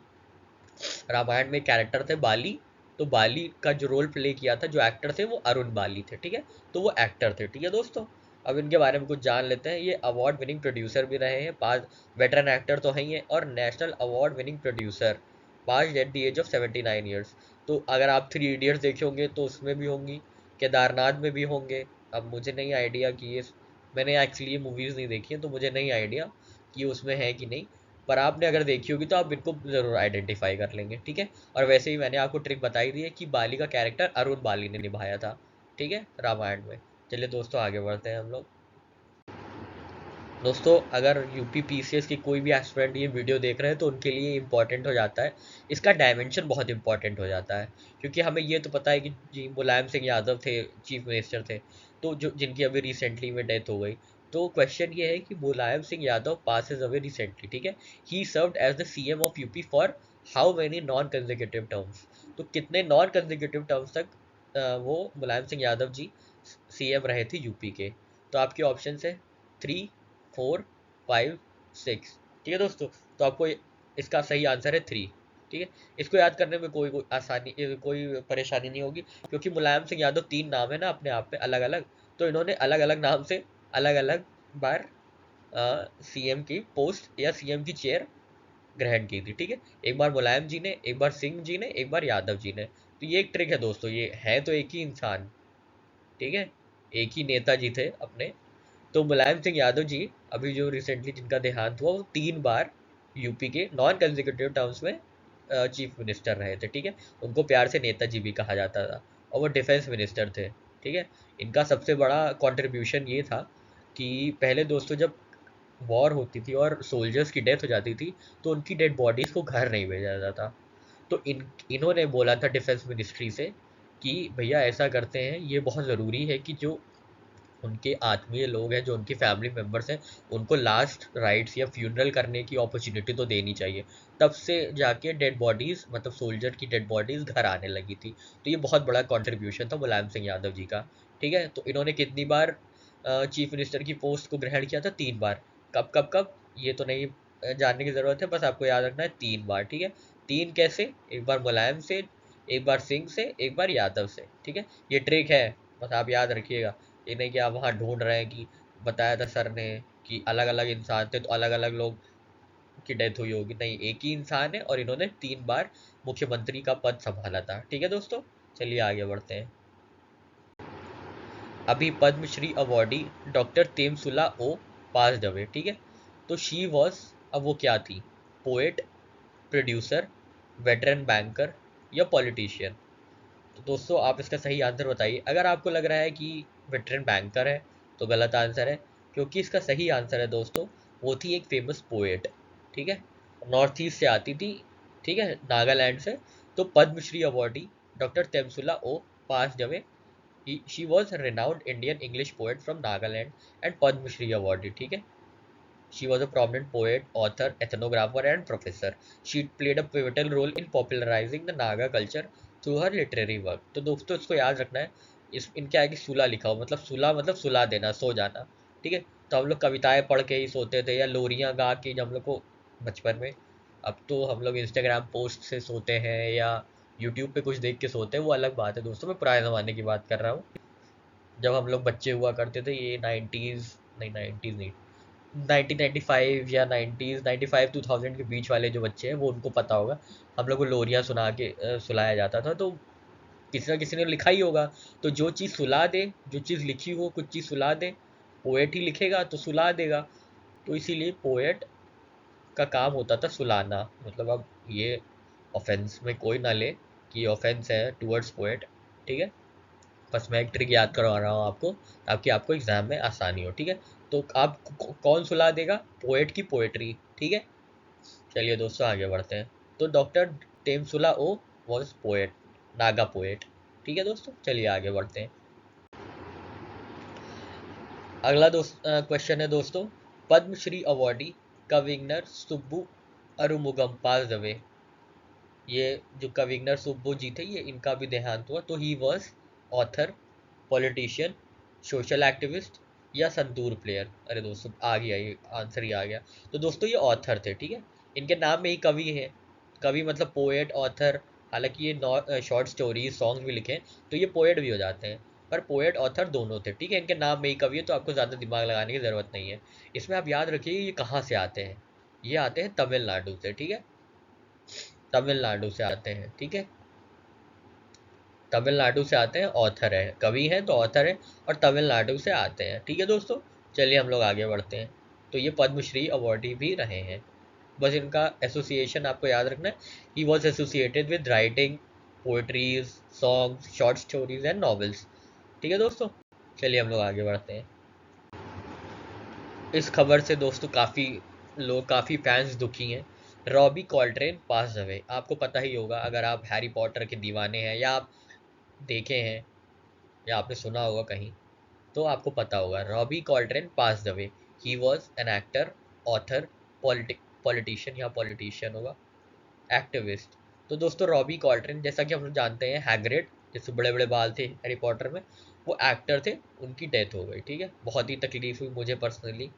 रामायण में कैरेक्टर थे बाली। तो बाली का जो रोल प्ले किया था, जो एक्टर थे, वो अरुण बाली थे। ठीक है, तो वो एक्टर थे। ठीक है दोस्तों, अब इनके बारे में कुछ जान लेते हैं। ये अवार्ड विनिंग प्रोड्यूसर भी रहे हैं, 5 वेटरन एक्टर तो हैं ही हैं, और national award winning producer, 5 at the age of 79 years. तो अगर आप 3 इडियट्स देखे होंगे तो उसमें भी होंगी, केदारनाथ में भी होंगे। अब मुझे नहीं आइडिया कि ये, मैंने एक्चुअली ये मूवीज़ नहीं देखी हैं तो मुझे नहीं आइडिया कि उसमें है कि नहीं, पर आपने अगर देखी होगी तो आप इनको ज़रूर आइडेंटिफाई कर लेंगे। ठीक है, और वैसे ही मैंने आपको ट्रिक बताई दी है कि बाली का कैरेक्टर अरुण बाली ने निभाया था। ठीक है, रामायण में। चलिए दोस्तों, आगे बढ़ते हैं हम लोग। दोस्तों, अगर यूपी पीसीएस की कोई भी एस्पिरेंट ये वीडियो देख रहे हैं तो उनके लिए इंपॉर्टेंट हो जाता है, इसका डायमेंशन बहुत इंपॉर्टेंट हो जाता है। क्योंकि हमें ये तो पता है कि जी मुलायम सिंह यादव थे, चीफ मिनिस्टर थे, तो जो जिनकी अभी रिसेंटली में डेथ हो गई। तो क्वेश्चन ये है कि Mulayam Singh Yadav passes away recently. ठीक है, he served as the CM of UP for how many non consecutive terms. तो कितने नॉन कंजिक्यूटिव टर्म्स तक वो मुलायम सिंह यादव जी सीएम रहे थे यूपी के। तो आपके ऑप्शन है 3, 4, 5, 6। ठीक है दोस्तों, तो आपको इसका सही आंसर है 3। ठीक है, इसको याद करने में कोई परेशानी नहीं होगी, क्योंकि मुलायम सिंह यादव 3 नाम है ना अपने आप पे अलग अलग, तो इन्होंने अलग अलग नाम से अलग अलग बार सीएम की पोस्ट या सीएम की चेयर ग्रहण की थी। ठीक है, एक बार मुलायम जी ने, एक बार सिंह जी ने, एक बार यादव जी ने। तो ये एक ट्रिक है दोस्तों, ये है तो एक ही इंसान। ठीक है, एक ही नेताजी थे अपने। तो मुलायम सिंह यादव जी अभी जो रिसेंटली जिनका देहांत हुआ, वो 3 बार यूपी के नॉन कंजिक्यूटिव टर्म्स में चीफ मिनिस्टर रहे थे। ठीक है, उनको प्यार से नेताजी भी कहा जाता था, और वो डिफेंस मिनिस्टर थे। ठीक है, इनका सबसे बड़ा कंट्रीब्यूशन ये था कि पहले दोस्तों जब वॉर होती थी और सोल्जर्स की डेथ हो जाती थी, तो उनकी डेड बॉडीज़ को घर नहीं भेजा जाता था। तो इन्होंने बोला था डिफेंस मिनिस्ट्री से कि भैया ऐसा करते हैं, ये बहुत ज़रूरी है कि जो उनके आत्मीय लोग हैं, जो उनकी फैमिली मेम्बर्स हैं, उनको लास्ट राइट्स या फ्यूनरल करने की अपॉर्चुनिटी तो देनी चाहिए। तब से जाके डेड बॉडीज़, मतलब सोल्जर की डेड बॉडीज़ घर आने लगी थी। तो ये बहुत बड़ा कंट्रीब्यूशन था मुलायम सिंह यादव जी का। ठीक है, तो इन्होंने कितनी बार चीफ मिनिस्टर की पोस्ट को ग्रहण किया था? 3 बार। कब कब कब, ये तो नहीं जानने की ज़रूरत है, बस आपको याद रखना है 3 बार। ठीक है, 3 कैसे? एक बार मुलायम से, एक बार सिंह से, एक बार यादव से। ठीक है, ये ट्रिक है, बस आप याद रखिएगा। ये नहीं कि आप वहाँ ढूंढ रहे हैं कि बताया था सर ने कि अलग अलग इंसान थे तो अलग अलग लोग की डेथ हुई होगी। नहीं, एक ही इंसान है और इन्होंने 3 बार मुख्यमंत्री का पद संभाला था। ठीक है दोस्तों, चलिए आगे बढ़ते हैं। अभी Padmashri awardee doctor Temsula Ao passed away. ठीक है, तो शी वॉज, अब वो क्या थी? पोएट, प्रोड्यूसर, वेटरन बैंकर, या पॉलिटिशियन? तो दोस्तों आप इसका सही आंसर बताइए। अगर आपको लग रहा है कि वेटरन बैंकर है तो गलत आंसर है, क्योंकि इसका सही आंसर है दोस्तों, वो थी एक फेमस पोएट। ठीक है, नॉर्थ ईस्ट से आती थी। ठीक है, नागालैंड से। तो Padma Shri awardee doctor Temsula Ao passed away. She was renowned Indian English poet from Nagaland and Padma Shri awardee, ठीक है। She was a prominent poet, author, ethnographer, and professor. She played a pivotal role in popularizing the Naga culture through her literary work. तो दोस्तों इसको याद रखना है, इस इनके आगे सुला लिखा हो, मतलब सुला मतलब सुला देना, सो जाना, ठीक है। तो हम लोग कविताएं पढ़ के ही सोते थे या लोरियां गा के, जब हम लोग को बचपन में। अब तो हम लोग इंस्टाग्राम पोस्ट से सोते हैं या यूट्यूब पे कुछ देख के सोते हैं, वो अलग बात है दोस्तों। मैं पुराने ज़माने की बात कर रहा हूँ, जब हम लोग बच्चे हुआ करते थे। ये 90s, नहीं 90s नहीं, 1995 या 90s, 95 2000 के बीच वाले जो बच्चे हैं वो, उनको पता होगा। हम लोग को लोरियां सुना के सुलाया जाता था। तो किसी ना किसी ने लिखा ही होगा। तो जो चीज़ सुला दे, जो चीज़ लिखी हो, कुछ चीज़ सुला दे, पोएट ही लिखेगा तो सुला देगा। तो इसीलिए पोएट का काम होता था सुलाना। मतलब अब ये ऑफेंस में कोई ना ले कि ये ऑफेंस है टूवर्ड्स पोएट, ठीक है। बस मैं एक ट्रिक याद करवा रहा हूँ आपको, ताकि आपको एग्जाम में आसानी हो, ठीक है। तो आप कौन सुला देगा? पोएट की पोएट्री, ठीक है। चलिए दोस्तों आगे बढ़ते हैं। तो doctor Temsula Ao was poet, Naga poet, ठीक है दोस्तों। चलिए आगे बढ़ते हैं। अगला दोस्त क्वेश्चन है दोस्तों, Padma Shri awardee Kavignar Subbu Arumugam pass away. ये जो कविंगर सुब्बू जी थे, ये इनका भी देहांत हुआ। तो he was author, politician, social activist या संतूर प्लेयर। अरे दोस्तों आ गया, ये आंसर ही आ गया। तो दोस्तों ये ऑथर थे, ठीक है। इनके नाम में ही कवि है। कवि मतलब पोएट, ऑथर। हालांकि ये शॉर्ट स्टोरीज, सॉन्ग भी लिखे तो ये पोएट भी हो जाते हैं। पर पोएट ऑथर दोनों थे, ठीक है। इनके नाम में ही कवि है, तो आपको ज़्यादा दिमाग लगाने की ज़रूरत नहीं है। इसमें आप याद रखिए ये कहाँ से आते हैं। ये आते हैं तमिलनाडु से, ठीक है। तमिलनाडु से आते हैं, ठीक है। तमिलनाडु से आते हैं, ऑथर है, कवि हैं तो ऑथर है, और तमिलनाडु से आते हैं, ठीक है दोस्तों। चलिए हम लोग आगे बढ़ते हैं। तो ये पद्मश्री अवॉर्डी भी रहे हैं। बस इनका एसोसिएशन आपको याद रखना है। He was associated with writing poetries, songs, short stories and novels, ठीक है दोस्तों। चलिए हम लोग आगे बढ़ते हैं। इस खबर से दोस्तों काफ़ी फैंस दुखी हैं। Robbie Coltrane pass away. आपको पता ही होगा, अगर आप हैरी पॉटर के दीवाने हैं या आप देखे हैं या आपने सुना होगा कहीं, तो आपको पता होगा Robbie Coltrane passed away. He was an actor, author, politician या पॉलिटिशियन होगा, एक्टिविस्ट। तो दोस्तों रॉबी कॉल्ट्रेन, जैसा कि हम लोग जानते हैं, हैग्रिड, जिससे बड़े बड़े बाल थे हैरी पॉटर में, वो एक्टर थे। उनकी डेथ हो गई, ठीक है। बहुत ही तकलीफ हुई मुझे पर्सनली।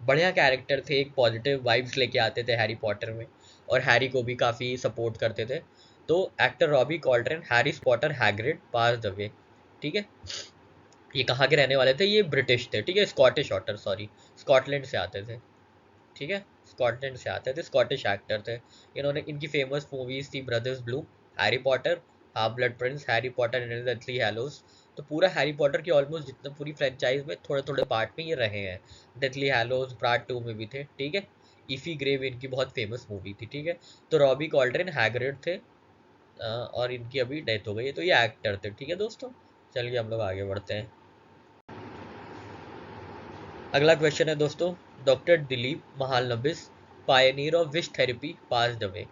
बढ़िया कैरेक्टर थे, एक पॉजिटिव वाइब्स लेके आते थे हैरी पॉटर में, और हैरी को भी काफ़ी सपोर्ट करते थे। तो actor Robbie Coltrane, Harry Potter Hagrid passed away, ठीक है। ये कहाँ के रहने वाले थे? ये ब्रिटिश थे, ठीक है। स्कॉटिश ऑटर, सॉरी, स्कॉटलैंड से आते थे, ठीक है। स्कॉटलैंड से आते थे, स्कॉटिश एक्टर थे। इन्होंने, इनकी फेमस मूवीज थी Brothers Bloom, Harry Potter, Half Blood Prince, Harry Potter and the Deathly Hallows. तो पूरा हैरी पॉटर की ऑलमोस्ट जितना पूरी फ्रेंचाइज में थोड़े थोड़े पार्ट में ये रहे हैं। डेथली हैलोज पार्ट 2 में भी थे, ठीक है। इफी ग्रेव इनकी बहुत फेमस मूवी थी, ठीक है। तो रॉबी कॉल्ट्रेन हैग्रिड थे, और इनकी अभी डेथ हो गई है। तो ये एक्टर थे, ठीक है दोस्तों। चलिए हम लोग आगे बढ़ते हैं। अगला क्वेश्चन है दोस्तों, doctor Dilip Mahalanobis, Pioneer of wish therapy, passed away.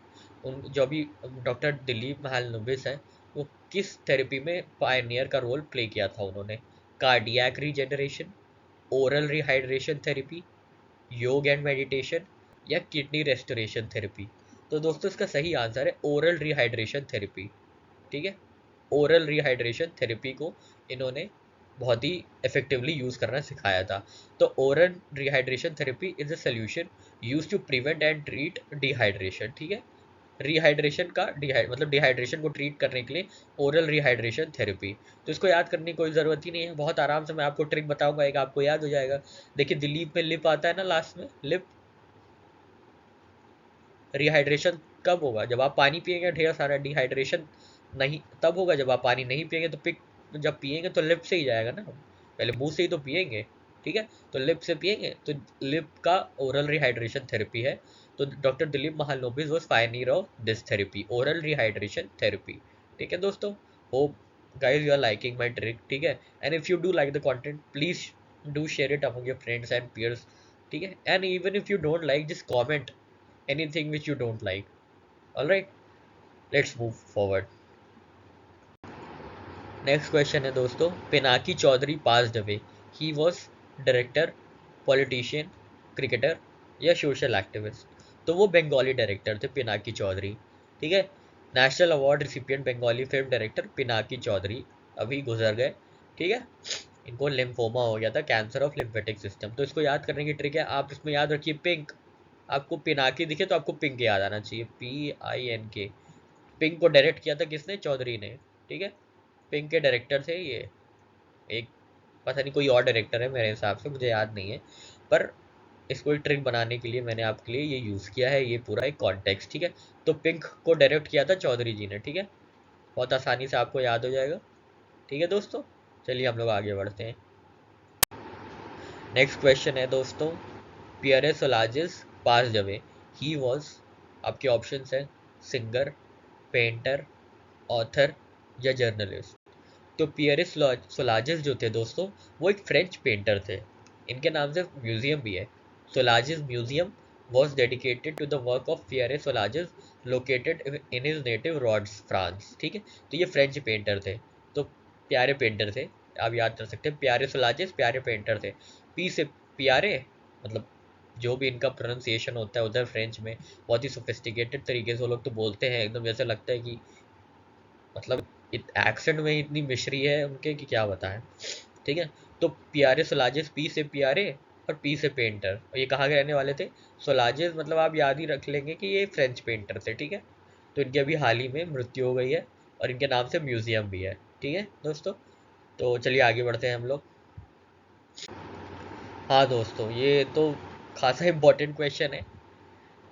उन जो भी डॉक्टर दिलीप महालनोबिस हैं, वो किस थेरेपी में पायनियर का रोल प्ले किया था उन्होंने? Cardiac regeneration, oral rehydration therapy, योग एंड मेडिटेशन, या किडनी रेस्टोरेशन थेरेपी। तो दोस्तों इसका सही आंसर है ओरल रिहाइड्रेशन थेरेपी, ठीक है। ओरल रिहाइड्रेशन थेरेपी को इन्होंने बहुत ही इफेक्टिवली यूज करना सिखाया था। तो oral rehydration therapy is a solution use to prevent and treat dehydration, ठीक है। रिहाइड्रेशन का मतलब डिहाइड्रेशन को ट्रीट करने के लिए ओरल रिहाइड्रेशन थेरेपी। तो इसको याद करने की कोई ज़रूरत ही नहीं है, बहुत आराम से मैं आपको ट्रिक बताऊंगा, एक आपको याद हो जाएगा। देखिए दिलीप में लिप आता है ना, लास्ट में लिप। रिहाइड्रेशन कब होगा? जब आप पानी पिएंगे ढेर सारा। डिहाइड्रेशन नहीं तब होगा जब आप पानी नहीं पिएंगे। तो जब पिएंगे तो लिप से ही जाएगा ना, पहले मुंह से ही तो पिएंगे, ठीक है। तो लिप से पिएंगे, तो लिप का ओरल रिहाइड्रेशन थेरेपी है। तो doctor Dilip Mahalanobis was pioneer of this therapy, oral rehydration therapy, ठीक है दोस्तों। Hope guys you are liking my trick, ठीक है। And if you do like the content, please do share it among your friends and peers, ठीक है। And even if you don't like, just comment anything which you don't like. All right. Let's move forward. Next question है दोस्तों, Pinaki Chaudhary passed away, he was director, politician, cricketer या social activist. तो वो Bengali director थे पिनाकी चौधरी, ठीक है। National award recipient Bengali film director Pinaki Chaudhary अभी गुजर गए, ठीक है। इनको लिम्फोमा हो गया था, कैंसर ऑफ लिम्फेटिक सिस्टम। तो इसको याद करने की ट्रिक है, आप इसमें याद रखिए पिंक। आपको पिनाकी दिखे तो आपको पिंक याद आना चाहिए, PINK। पिंक को डायरेक्ट किया था किसने? चौधरी ने, ठीक है। पिंक के डायरेक्टर थे ये, एक पता नहीं कोई और डायरेक्टर है मेरे हिसाब से, मुझे याद नहीं है। पर इसको एक ट्रिक बनाने के लिए मैंने आपके लिए ये यूज़ किया है, ये पूरा एक कॉन्टेक्स्ट, ठीक है। तो पिंक को डायरेक्ट किया था चौधरी जी ने, ठीक है। बहुत आसानी से आपको याद हो जाएगा, ठीक है दोस्तों। चलिए हम लोग आगे बढ़ते हैं। नेक्स्ट क्वेश्चन है दोस्तों, पियरे सोलाजिस पास जवे, ही वॉज, आपके ऑप्शंस हैं सिंगर, पेंटर, ऑथर या जर्नलिस्ट। तो पियरे सोलाजिस जो थे दोस्तों, वो एक फ्रेंच पेंटर थे। इनके नाम से म्यूजियम भी है, Soulages museum was dedicated to the work of Pierre Soulages located in his native Rodez France, ठीक है। तो ये फ्रेंच पेंटर थे, तो प्यारे पेंटर थे, आप याद कर सकते हैं, प्यारे सोलाजिस प्यारे पेंटर थे। पी से प्यारे, मतलब जो भी इनका प्रोनाउंसिएशन होता है उधर फ्रेंच में बहुत ही सोफिस्टिकेटेड तरीके से वो लोग तो बोलते हैं, एकदम जैसे लगता है कि मतलब एक्सेंट में इतनी मिश्री है उनके कि क्या बताएं, ठीक है। तो पियारे सोलाजिस, पी से पियारे और पी से पेंटर, और ये कहाँ के रहने वाले थे? सोलाजिस, मतलब आप याद ही रख लेंगे कि ये फ्रेंच पेंटर थे, ठीक है। तो इनकी अभी हाल ही में मृत्यु हो गई है और इनके नाम से म्यूजियम भी है, ठीक है दोस्तों। तो चलिए आगे बढ़ते हैं हम लोग। हाँ दोस्तों, ये तो खासा इंपॉर्टेंट क्वेश्चन है,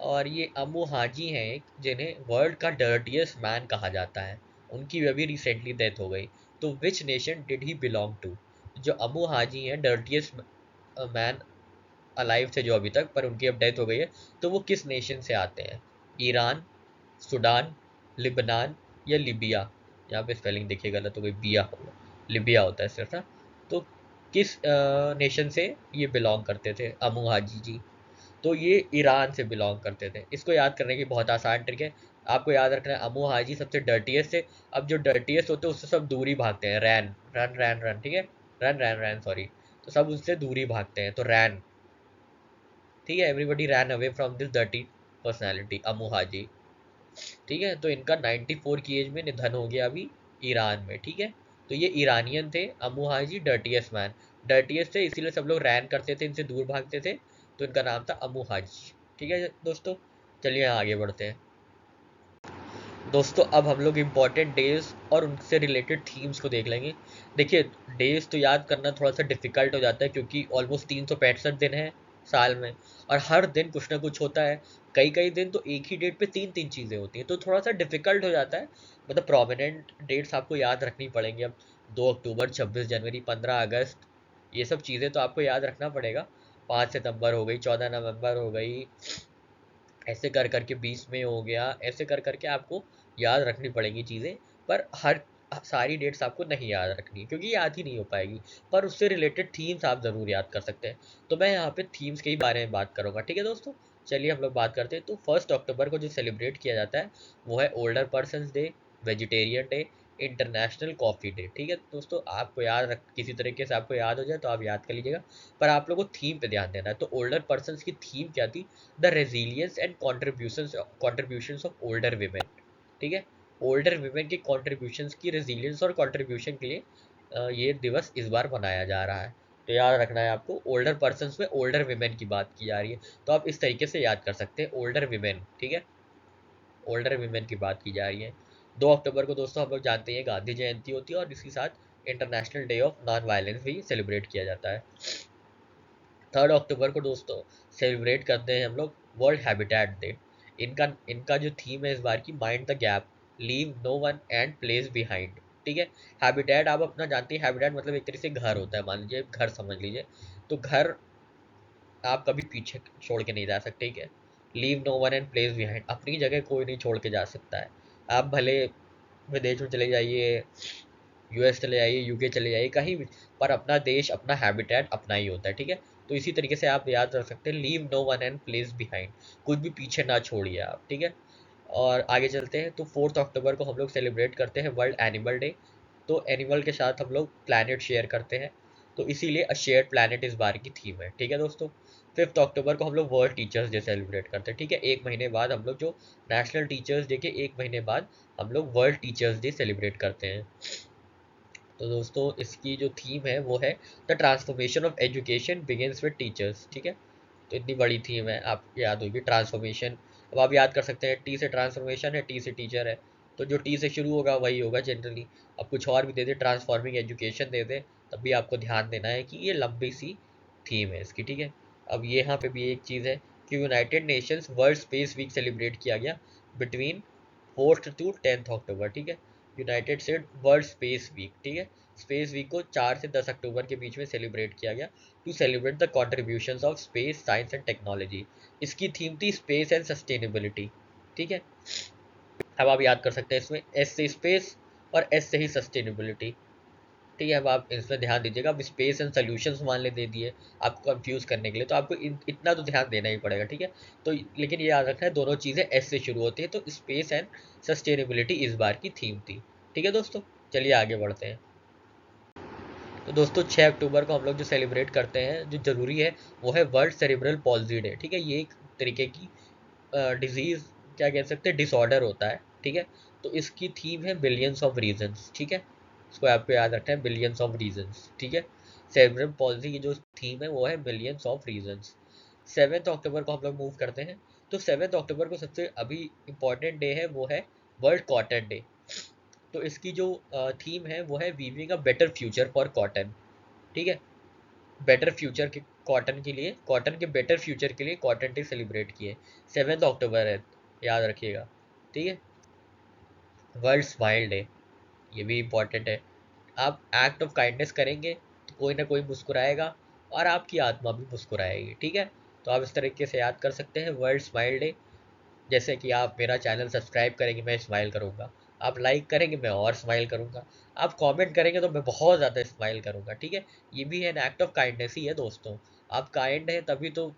और ये अमू हाजी हैं एक, जिन्हें वर्ल्ड का डर्टीएस्ट मैन कहा जाता है। उनकी अभी रिसेंटली डेथ हो गई। तो which nation did he belong to? जो अमू हाजी हैं, डर्टीएस्ट मैन अलाइव थे जो अभी तक, पर उनकी अब डेथ हो गई है। तो वो किस नेशन से आते हैं? ईरान, सूडान, लिबनान या लिबिया। यहाँ पे स्पेलिंग देखिए गलत हो गई, बिया होगा, लिबिया होता है सिर्फ ना। तो किस नेशन से ये बिलोंग करते थे अमू हाजी जी? तो ये ईरान से बिलोंग करते थे। इसको याद करने की बहुत आसान ट्रिक है, आपको याद रखना है अमू हाजी सबसे डर्टीएस्ट थे। अब जो डर्टीएस्ट होते हैं उससे सब दूरी भागते हैं, रैन रन रैन रन, ठीक है। रन रैन रैन सॉरी। तो सब उससे दूरी भागते हैं, तो रैन, ठीक है। Everybody ran away from this dirty personality Amou Haji, ठीक है। तो इनका 94 की एज में निधन हो गया अभी ईरान में, ठीक है। तो ये ईरानियन थे, अमू हाजी डर्टीएस्ट मैन। डर्टीएस्ट थे इसीलिए सब लोग रैन करते थे, इनसे दूर भागते थे, तो इनका नाम था अमू हाजी, ठीक है दोस्तों। चलिए आगे बढ़ते हैं दोस्तों। अब हम लोग इम्पोर्टेंट डेज और उनसे रिलेटेड थीम्स को देख लेंगे। देखिए, डेज तो याद करना थोड़ा सा डिफिकल्ट हो जाता है, क्योंकि ऑलमोस्ट 365 दिन है साल में, और हर दिन कुछ ना कुछ होता है। कई कई दिन तो एक ही डेट पे तीन तीन चीज़ें होती हैं, तो थोड़ा सा डिफिकल्ट हो जाता है। मतलब प्रोमिनेंट डेट्स आपको याद रखनी पड़ेंगी। अब 2 अक्टूबर, 26 जनवरी, 15 अगस्त, ये सब चीज़ें तो आपको याद रखना पड़ेगा। 5 सितंबर हो गई, 14 नवंबर हो गई, ऐसे कर करके 20 मई हो गया, ऐसे कर करके आपको याद रखनी पड़ेंगी चीज़ें। पर हर सारी डेट्स आपको नहीं याद रखनी, क्योंकि याद ही नहीं हो पाएगी। पर उससे रिलेटेड थीम्स आप ज़रूर याद कर सकते हैं। तो मैं यहाँ पे थीम्स के ही बारे में बात करूँगा, ठीक है दोस्तों। चलिए हम लोग बात करते हैं। तो 1 अक्टूबर को जो सेलिब्रेट किया जाता है वो है older persons day, vegetarian day, international coffee day, ठीक है दोस्तों। आपको याद रख, किसी तरीके से आपको याद हो जाए तो आप याद कर लीजिएगा। पर आप लोगों को थीम पे ध्यान देना है। तो ओल्डर पर्सनस की थीम क्या थी? The resilience and contributions of older women, ठीक है। ओल्डर वीमेन के कॉन्ट्रीब्यूशंस की, रेजिलियंस और कॉन्ट्रीब्यूशन के लिए ये दिवस इस बार मनाया जा रहा है। तो याद रखना है आपको, ओल्डर पर्सनस में ओल्डर वीमेन की बात की जा रही है, तो आप इस तरीके से याद कर सकते हैं, ओल्डर वीमेन, ठीक है। ओल्डर वीमेन की बात की जा रही है। 2 अक्टूबर को दोस्तों हम लोग जानते हैं गांधी जयंती होती है, और इसी साथ international day of non violence भी सेलिब्रेट किया जाता है। 3 अक्टूबर को दोस्तों सेलिब्रेट करते हैं हम लोग वर्ल्ड हैबिटेट डे। इनका इनका जो थीम है इस बार की, mind the gap, leave no one and place behind, ठीक है। हैबिटेट आप अपना जानते हैं, हैबिटेट मतलब एक तरीके से घर होता है, मान लीजिए घर समझ लीजिए। तो घर आप कभी पीछे छोड़ के नहीं जा सकते, ठीक है। Leave no one and place behind, अपनी जगह कोई नहीं छोड़ के जा सकता है। आप भले विदेश में चले जाइए, US चले जाइए, UK चले जाइए, कहीं भी, पर अपना देश, अपना हैबिटेट अपना ही होता है, ठीक है। तो इसी तरीके से आप याद रख सकते हैं, leave no one and place behind, कुछ भी पीछे ना छोड़िए आप, ठीक है। और आगे चलते हैं तो 4 अक्टूबर को हम लोग सेलिब्रेट करते हैं वर्ल्ड एनिमल डे। तो एनिमल के साथ हम लोग प्लैनेट शेयर करते हैं, तो इसीलिए अ शेयर्ड प्लैनेट इस बार की थीम है। ठीक है दोस्तों। 5 अक्टूबर को हम लोग वर्ल्ड टीचर्स डे सेलिब्रेट करते हैं। ठीक है, एक महीने बाद हम लोग जो नेशनल टीचर्स डे के एक महीने बाद हम लोग वर्ल्ड टीचर्स डे सेलिब्रेट करते हैं। तो दोस्तों इसकी जो थीम है वो है the transformation of education begins with teachers. ठीक है, तो इतनी बड़ी थीम है, आपको याद होगी ट्रांसफॉर्मेशन। अब आप याद कर सकते हैं टी से ट्रांसफॉर्मेशन है, टी से टीचर है, तो जो टी से शुरू होगा वही होगा जनरली। अब कुछ और भी दे दे, ट्रांसफॉर्मिंग एजुकेशन दे दे, तब भी आपको ध्यान देना है कि ये लंबी सी थीम है इसकी। ठीक है, अब यहाँ पे भी एक चीज़ है कि United Nations world space week celebrate किया गया between 4th to 10th October. ठीक है, United State world space week. ठीक है, स्पेस वीक को 4 से 10 अक्टूबर के बीच में सेलिब्रेट किया गया to celebrate the contributions of space science and technology. इसकी थीम थी स्पेस एंड सस्टेनेबिलिटी। ठीक है, अब आप याद कर सकते हैं इसमें एस से स्पेस और एस से ही सस्टेनेबिलिटी। ठीक है, अब आप इसमें ध्यान दीजिएगा। अब स्पेस एंड सोल्यूशंस मान ले दे दिए आपको कंफ्यूज करने के लिए, तो आपको इतना तो ध्यान देना ही पड़ेगा। ठीक है, तो लेकिन ये याद रखना है दोनों चीज़ें एस से शुरू होती है, तो स्पेस एंड सस्टेनेबिलिटी इस बार की थीम थी। ठीक है दोस्तों, चलिए आगे बढ़ते हैं। तो दोस्तों 6 अक्टूबर को हम लोग जो सेलिब्रेट करते हैं, जो ज़रूरी है, वो है वर्ल्ड सेरिब्रल पॉल्जी डे। ठीक है, ये एक तरीके की डिजीज़, क्या कह सकते हैं, डिसऑर्डर होता है। ठीक है, तो इसकी थीम है बिलियंस ऑफ रीजंस। ठीक है, इसको आपको याद रखना है, बिलियंस ऑफ रीजंस। ठीक है, सेरिब्रल पॉल्जी की जो थीम है वो है बिलियंस ऑफ रीजंस। 7 अक्टूबर को हम लोग मूव करते हैं। तो 7 अक्टूबर को सबसे अभी इम्पॉर्टेंट डे है, वो है वर्ल्ड कॉटन डे। तो इसकी जो थीम है वो है weaving a better future for cotton. ठीक है, बेटर फ्यूचर के कॉटन के लिए, कॉटन के बेटर फ्यूचर के लिए कॉटन डे सेलिब्रेट किए। 7 अक्टूबर है, याद रखिएगा। ठीक है, वर्ल्ड स्माइल डे, ये भी इम्पोर्टेंट है। आप एक्ट ऑफ काइंडनेस करेंगे तो कोई ना कोई मुस्कुराएगा और आपकी आत्मा भी मुस्कुराएगी। ठीक है, तो आप इस तरीके से याद कर सकते हैं वर्ल्ड स्माइल डे। जैसे कि आप मेरा चैनल सब्सक्राइब करेंगे, मैं स्माइल करूँगा। आप लाइक करेंगे, मैं और स्माइल करूँगा। आप कमेंट करेंगे तो मैं बहुत ज़्यादा स्माइल करूँगा। ठीक है, ये भी N act of kindness he है दोस्तों। आप काइंड हैं तभी तो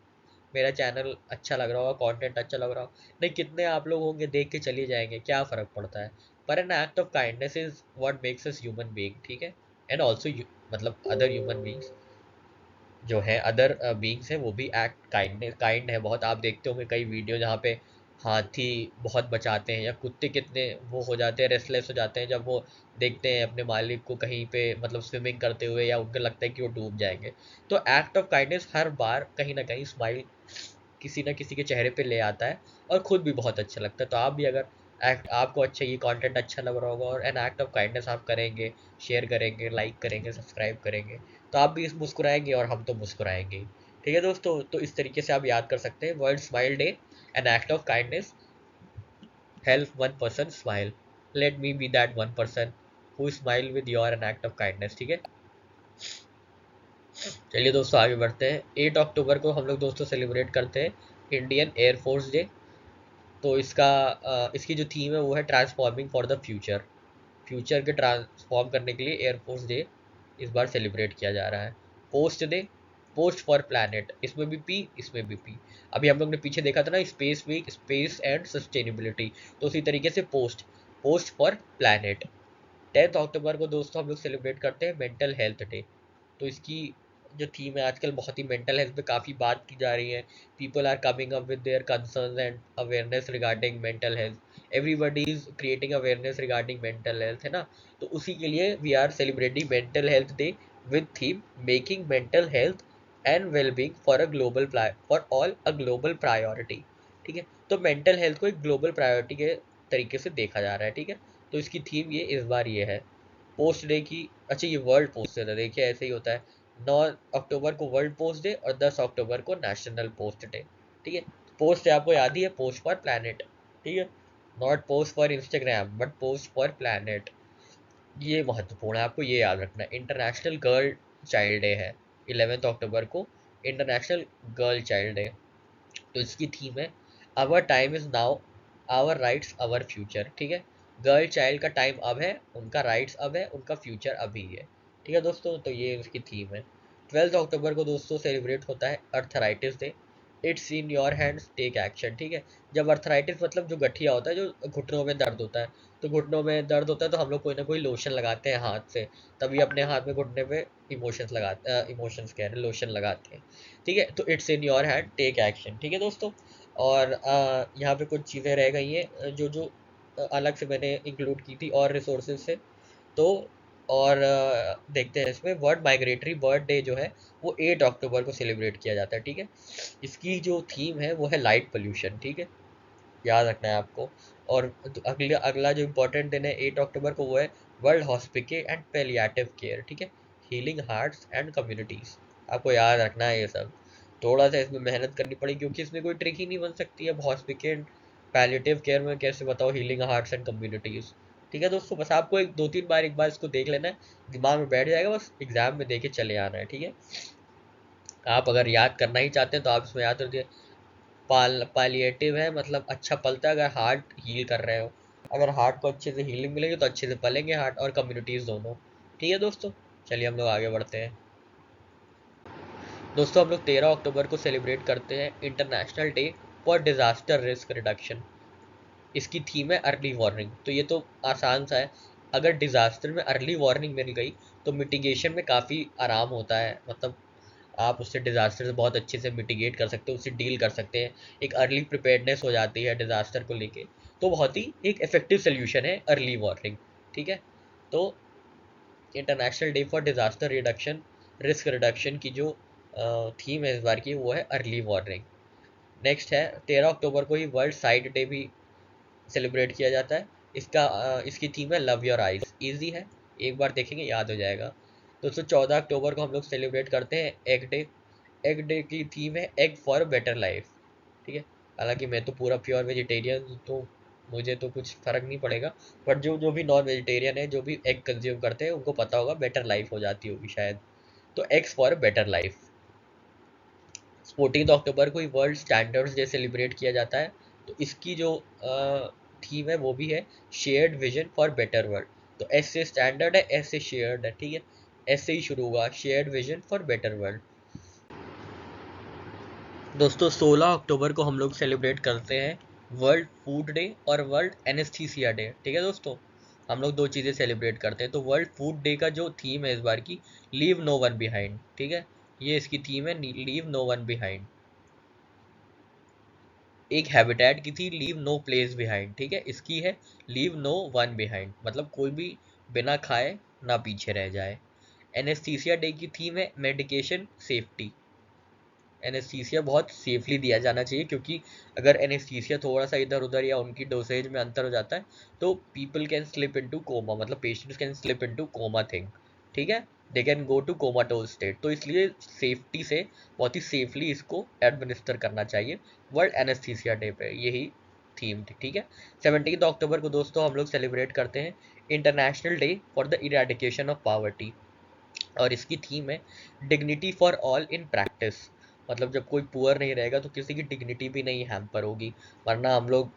मेरा चैनल अच्छा लग रहा होगा, कंटेंट अच्छा लग रहा हो। नहीं, कितने आप लोग होंगे देख के चले जाएंगे, क्या फ़र्क पड़ता है। पर N act of kindness is what makes us human being. ठीक है, एंड ऑल्सो मतलब अदर ह्यूमन बीइंग्स जो है, अदर बीइंग्स हैं, वो भी एक्ट काइंड है बहुत। आप देखते होंगे कई वीडियो जहाँ पे हाथी बहुत बचाते हैं, या कुत्ते कितने वो हो जाते हैं, रेस्टलेस हो जाते हैं जब वो देखते हैं अपने मालिक को कहीं पे मतलब स्विमिंग करते हुए, या उनको लगता है कि वो डूब जाएंगे। तो एक्ट ऑफ काइंडनेस हर बार कहीं ना कहीं स्माइल किसी ना किसी के चेहरे पे ले आता है, और खुद भी बहुत अच्छा लगता है। तो आप भी अगर एक्ट आपको अच्छा, ये कंटेंट अच्छा लग रहा होगा और एन एक्ट ऑफ काइंडनेस आप करेंगे, शेयर करेंगे, लाइक करेंगे, सब्सक्राइब करेंगे, तो आप भी इस मुस्कुराएंगे और हम तो मुस्कुराएंगे ही। ठीक है दोस्तों, तो इस तरीके से आप याद कर सकते हैं world smile day, an act of kindness, help one person smile, let me be that one person who smile with your an act of kindness. ठीक है, चलिए दोस्तों आगे बढ़ते हैं। 8 अक्टूबर को हम लोग दोस्तों सेलिब्रेट करते हैं इंडियन एयरफोर्स डे। तो इसकी जो थीम है वो है transforming for the future. Future के ट्रांसफॉर्म करने के लिए एयरफोर्स डे इस बार सेलिब्रेट किया जा रहा है। Post day, post for planet, इसमें भी पी, इसमें भी पी। अभी हम लोग ने पीछे देखा था ना space week, space and sustainability, तो उसी तरीके से पोस्ट, पोस्ट फॉर प्लैनेट। 10 अक्टूबर को दोस्तों हम लोग सेलिब्रेट करते हैं मेंटल हेल्थ डे। तो इसकी जो थीम है, आजकल बहुत ही मेंटल हेल्थ पे काफ़ी बात की जा रही है। People are coming up with their concerns and awareness regarding mental health. Everybody is creating awareness regarding mental health, है ना। तो उसी के लिए we are celebrating mental health day with theme making mental health and wellbeing for all a global priority. ठीक है, तो mental health को एक ग्लोबल प्रायोरिटी के तरीके से देखा जा रहा है। ठीक है, तो इसकी थीम ये इस बार ये है पोस्ट डे की। अच्छा, ये वर्ल्ड पोस्ट डे, देखिए ऐसे ही होता है। 9 अक्टूबर को वर्ल्ड पोस्ट डे और 10 अक्टूबर को नेशनल पोस्ट डे। ठीक है, पोस्ट डे आपको याद ही है, पोस्ट फॉर प्लानट। ठीक है, not post for Instagram but post for planet. ये महत्वपूर्ण है, आपको ये याद रखना है। इंटरनेशनल गर्ल चाइल्ड डे है 11 अक्टूबर को, इंटरनेशनल गर्ल चाइल्ड डे। तो इसकी थीम है our time is now, our rights our future. ठीक है, गर्ल चाइल्ड का टाइम अब है, उनका राइट्स अब है, उनका फ्यूचर अभी है। ठीक है दोस्तों, तो ये इसकी थीम है। 12 अक्टूबर को दोस्तों सेलिब्रेट होता है arthritis day. It's in your hands, take action. ठीक है, जब अर्थराइटिस मतलब जो गठिया होता है, जो घुटनों में दर्द होता है, तो घुटनों में दर्द होता है तो हम लोग कोई ना कोई लोशन लगाते हैं हाथ से, तभी अपने हाथ में घुटने पे इमोशंस कह रहे हैं, लोशन लगाते हैं। ठीक है, तो it's in your hand, take action. ठीक है दोस्तों, और यहाँ पे कुछ चीज़ें रह गई हैं जो जो अलग से मैंने इंक्लूड की थी और रिसोर्सेज से। तो और देखते हैं इसमें, वर्ल्ड माइग्रेटरी बर्ड डे जो है वो 8 अक्टूबर को सेलिब्रेट किया जाता है। ठीक है, इसकी जो थीम है वो है लाइट पोल्यूशन। ठीक है, याद रखना है आपको। और अगला अगला जो इम्पोर्टेंट दिन है 8 अक्टूबर को, वो है वर्ल्ड हॉस्पिके एंड पैलिएटिव केयर। ठीक है, हीलिंग हार्ट्स एंड कम्युनिटीज। आपको याद रखना है ये सब, थोड़ा सा इसमें मेहनत करनी पड़ेगी क्योंकि इसमें कोई ट्रिक ही नहीं बन सकती। अब हॉस्पिके एंड पैलिएटिव केयर में कैसे बताओ हीलिंग हार्ट्स एंड कम्युनिटीज। ठीक है दोस्तों, बस आपको एक दो तीन बार एक बार इसको देख लेना है, दिमाग में बैठ जाएगा, बस एग्जाम में देके चले आना है। ठीक है, आप अगर याद करना ही चाहते हैं तो आप इसमें याद रखिए, पालिएटिव है मतलब अच्छा पलता है, अगर हार्ट हील कर रहे हो, अगर हार्ट को अच्छे से हीलिंग मिलेगी तो अच्छे से पलेंगे हार्ट और कम्युनिटीज़ दोनों। ठीक है दोस्तों, चलिए हम लोग आगे बढ़ते हैं। दोस्तों, हम लोग 13 अक्टूबर को सेलिब्रेट करते हैं international day for disaster risk reduction. इसकी थीम है अर्ली वार्निंग। तो ये तो आसान सा है, अगर डिज़ास्टर में अर्ली वार्निंग मिल गई तो मिटिगेशन में काफ़ी आराम होता है, मतलब आप उससे डिज़ास्टर से बहुत अच्छे से मिटिगेट कर सकते हो, उससे डील कर सकते हैं। एक अर्ली प्रिपेयर्डनेस हो जाती है डिज़ास्टर को लेके, तो बहुत ही एक इफेक्टिव सोल्यूशन है अर्ली वार्निंग। ठीक है, तो international day for disaster reduction, risk reduction की जो थीम है इस बार की, वो है अर्ली वार्निंग। नेक्स्ट है 13 अक्टूबर को ही वर्ल्ड साइट डे भी सेलिब्रेट किया जाता है। इसकी थीम है लव योर आइज। ईजी है, एक बार देखेंगे याद हो जाएगा। दोस्तों, 14 अक्टूबर को हम लोग सेलिब्रेट करते हैं एग डे। एग डे की थीम है एग फॉर बेटर लाइफ। ठीक है, हालांकि मैं तो पूरा प्योर वेजिटेरियन हूँ, तो मुझे तो कुछ फर्क नहीं पड़ेगा, बट जो जो भी नॉन वेजिटेरियन है, जो भी एग कंज्यूम करते हैं, उनको पता होगा बेटर लाइफ हो जाती होगी शायद। तो एग्स फॉर बेटर लाइफ। 14 अक्टूबर को ही वर्ल्ड स्टैंडर्ड्स डे सेलिब्रेट किया जाता है। तो इसकी जो थीम है वो भी है shared vision for better world. तो एस से स्टैंडर्ड है, एस से शेयर्ड है। ठीक है, एस से ही शुरू हुआ, shared vision for better world. दोस्तों, 16 अक्टूबर को हम लोग सेलिब्रेट करते हैं वर्ल्ड फूड डे और वर्ल्ड एनेस्थीसिया डे। ठीक है दोस्तों, हम लोग दो चीज़ें सेलिब्रेट करते हैं। तो वर्ल्ड फूड डे का जो थीम है इस बार की, लीव नो वन बिहाइंड। ठीक है, ये इसकी थीम है, लीव नो वन बिहाइंड। एक हैबिटेट की थी लीव नो प्लेस बिहाइंड। ठीक है, इसकी है लीव नो वन बिहाइंड, मतलब कोई भी बिना खाए ना पीछे रह जाए। एनेस्थीसिया डे की थीम है मेडिकेशन सेफ्टी। एनेस्थीसिया बहुत सेफली दिया जाना चाहिए, क्योंकि अगर एनेस्थीसिया थोड़ा सा इधर उधर या उनकी डोसेज में अंतर हो जाता है तो people can slip into coma, मतलब patients can slip into coma thing. ठीक है, they can go to comatose state. तो इसलिए सेफ्टी से बहुत ही सेफली इसको एडमिनिस्टर करना चाहिए वर्ल्ड एनेस्थीसिया डे पे, यही थीम थी। ठीक है, 17 अक्टूबर को दोस्तों हम लोग सेलिब्रेट करते हैं international day for the eradication of poverty. और इसकी थीम है dignity for all in practice. मतलब जब कोई पुअर नहीं रहेगा तो किसी की डिग्निटी भी नहीं हैम्पर होगी। वरना हम लोग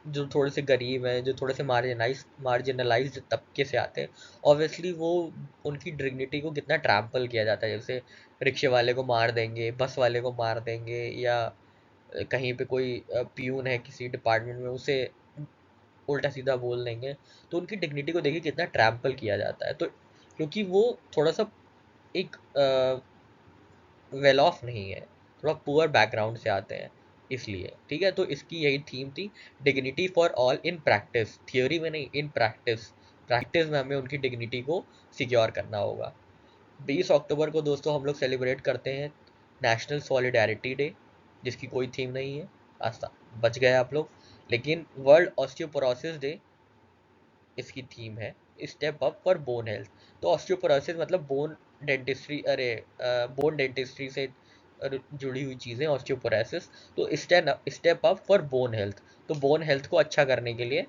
जो थोड़े से गरीब हैं, जो थोड़े से मार्जिनलाइज्ड तबके से आते हैं, ऑब्वियसली वो उनकी डिग्निटी को कितना ट्रैम्पल किया जाता है। जैसे रिक्शे वाले को मार देंगे, बस वाले को मार देंगे, या कहीं पे कोई पियून है किसी डिपार्टमेंट में, उसे उल्टा सीधा बोल देंगे। तो उनकी डिग्निटी को देखिए कितना ट्रैम्पल किया जाता है। तो क्योंकि वो थोड़ा सा एक वेल ऑफ नहीं है, थोड़ा पुअर बैकग्राउंड से आते हैं, इसलिए। ठीक है, तो इसकी यही थीम थी, dignity for all in practice, theory में नहीं, इन प्रैक्टिस। प्रैक्टिस में हमें उनकी डिग्निटी को सिक्योर करना होगा। 20 अक्टूबर को दोस्तों हम लोग सेलिब्रेट करते हैं नेशनल सॉलिडारिटी डे, जिसकी कोई थीम नहीं है, आस्था बच गए आप लोग। लेकिन वर्ल्ड ऑस्टियोपोरोसिस डे इसकी थीम है, step up for bone health. तो ऑस्टियोपोरोसिस मतलब बोन डेंटिस्ट्री, अरे बोन डेंटिस्ट्री से जुड़ी हुई चीज़ें ऑस्टियोपोरोसिस। तो step up for bone health. तो बोन हेल्थ को अच्छा करने के लिए,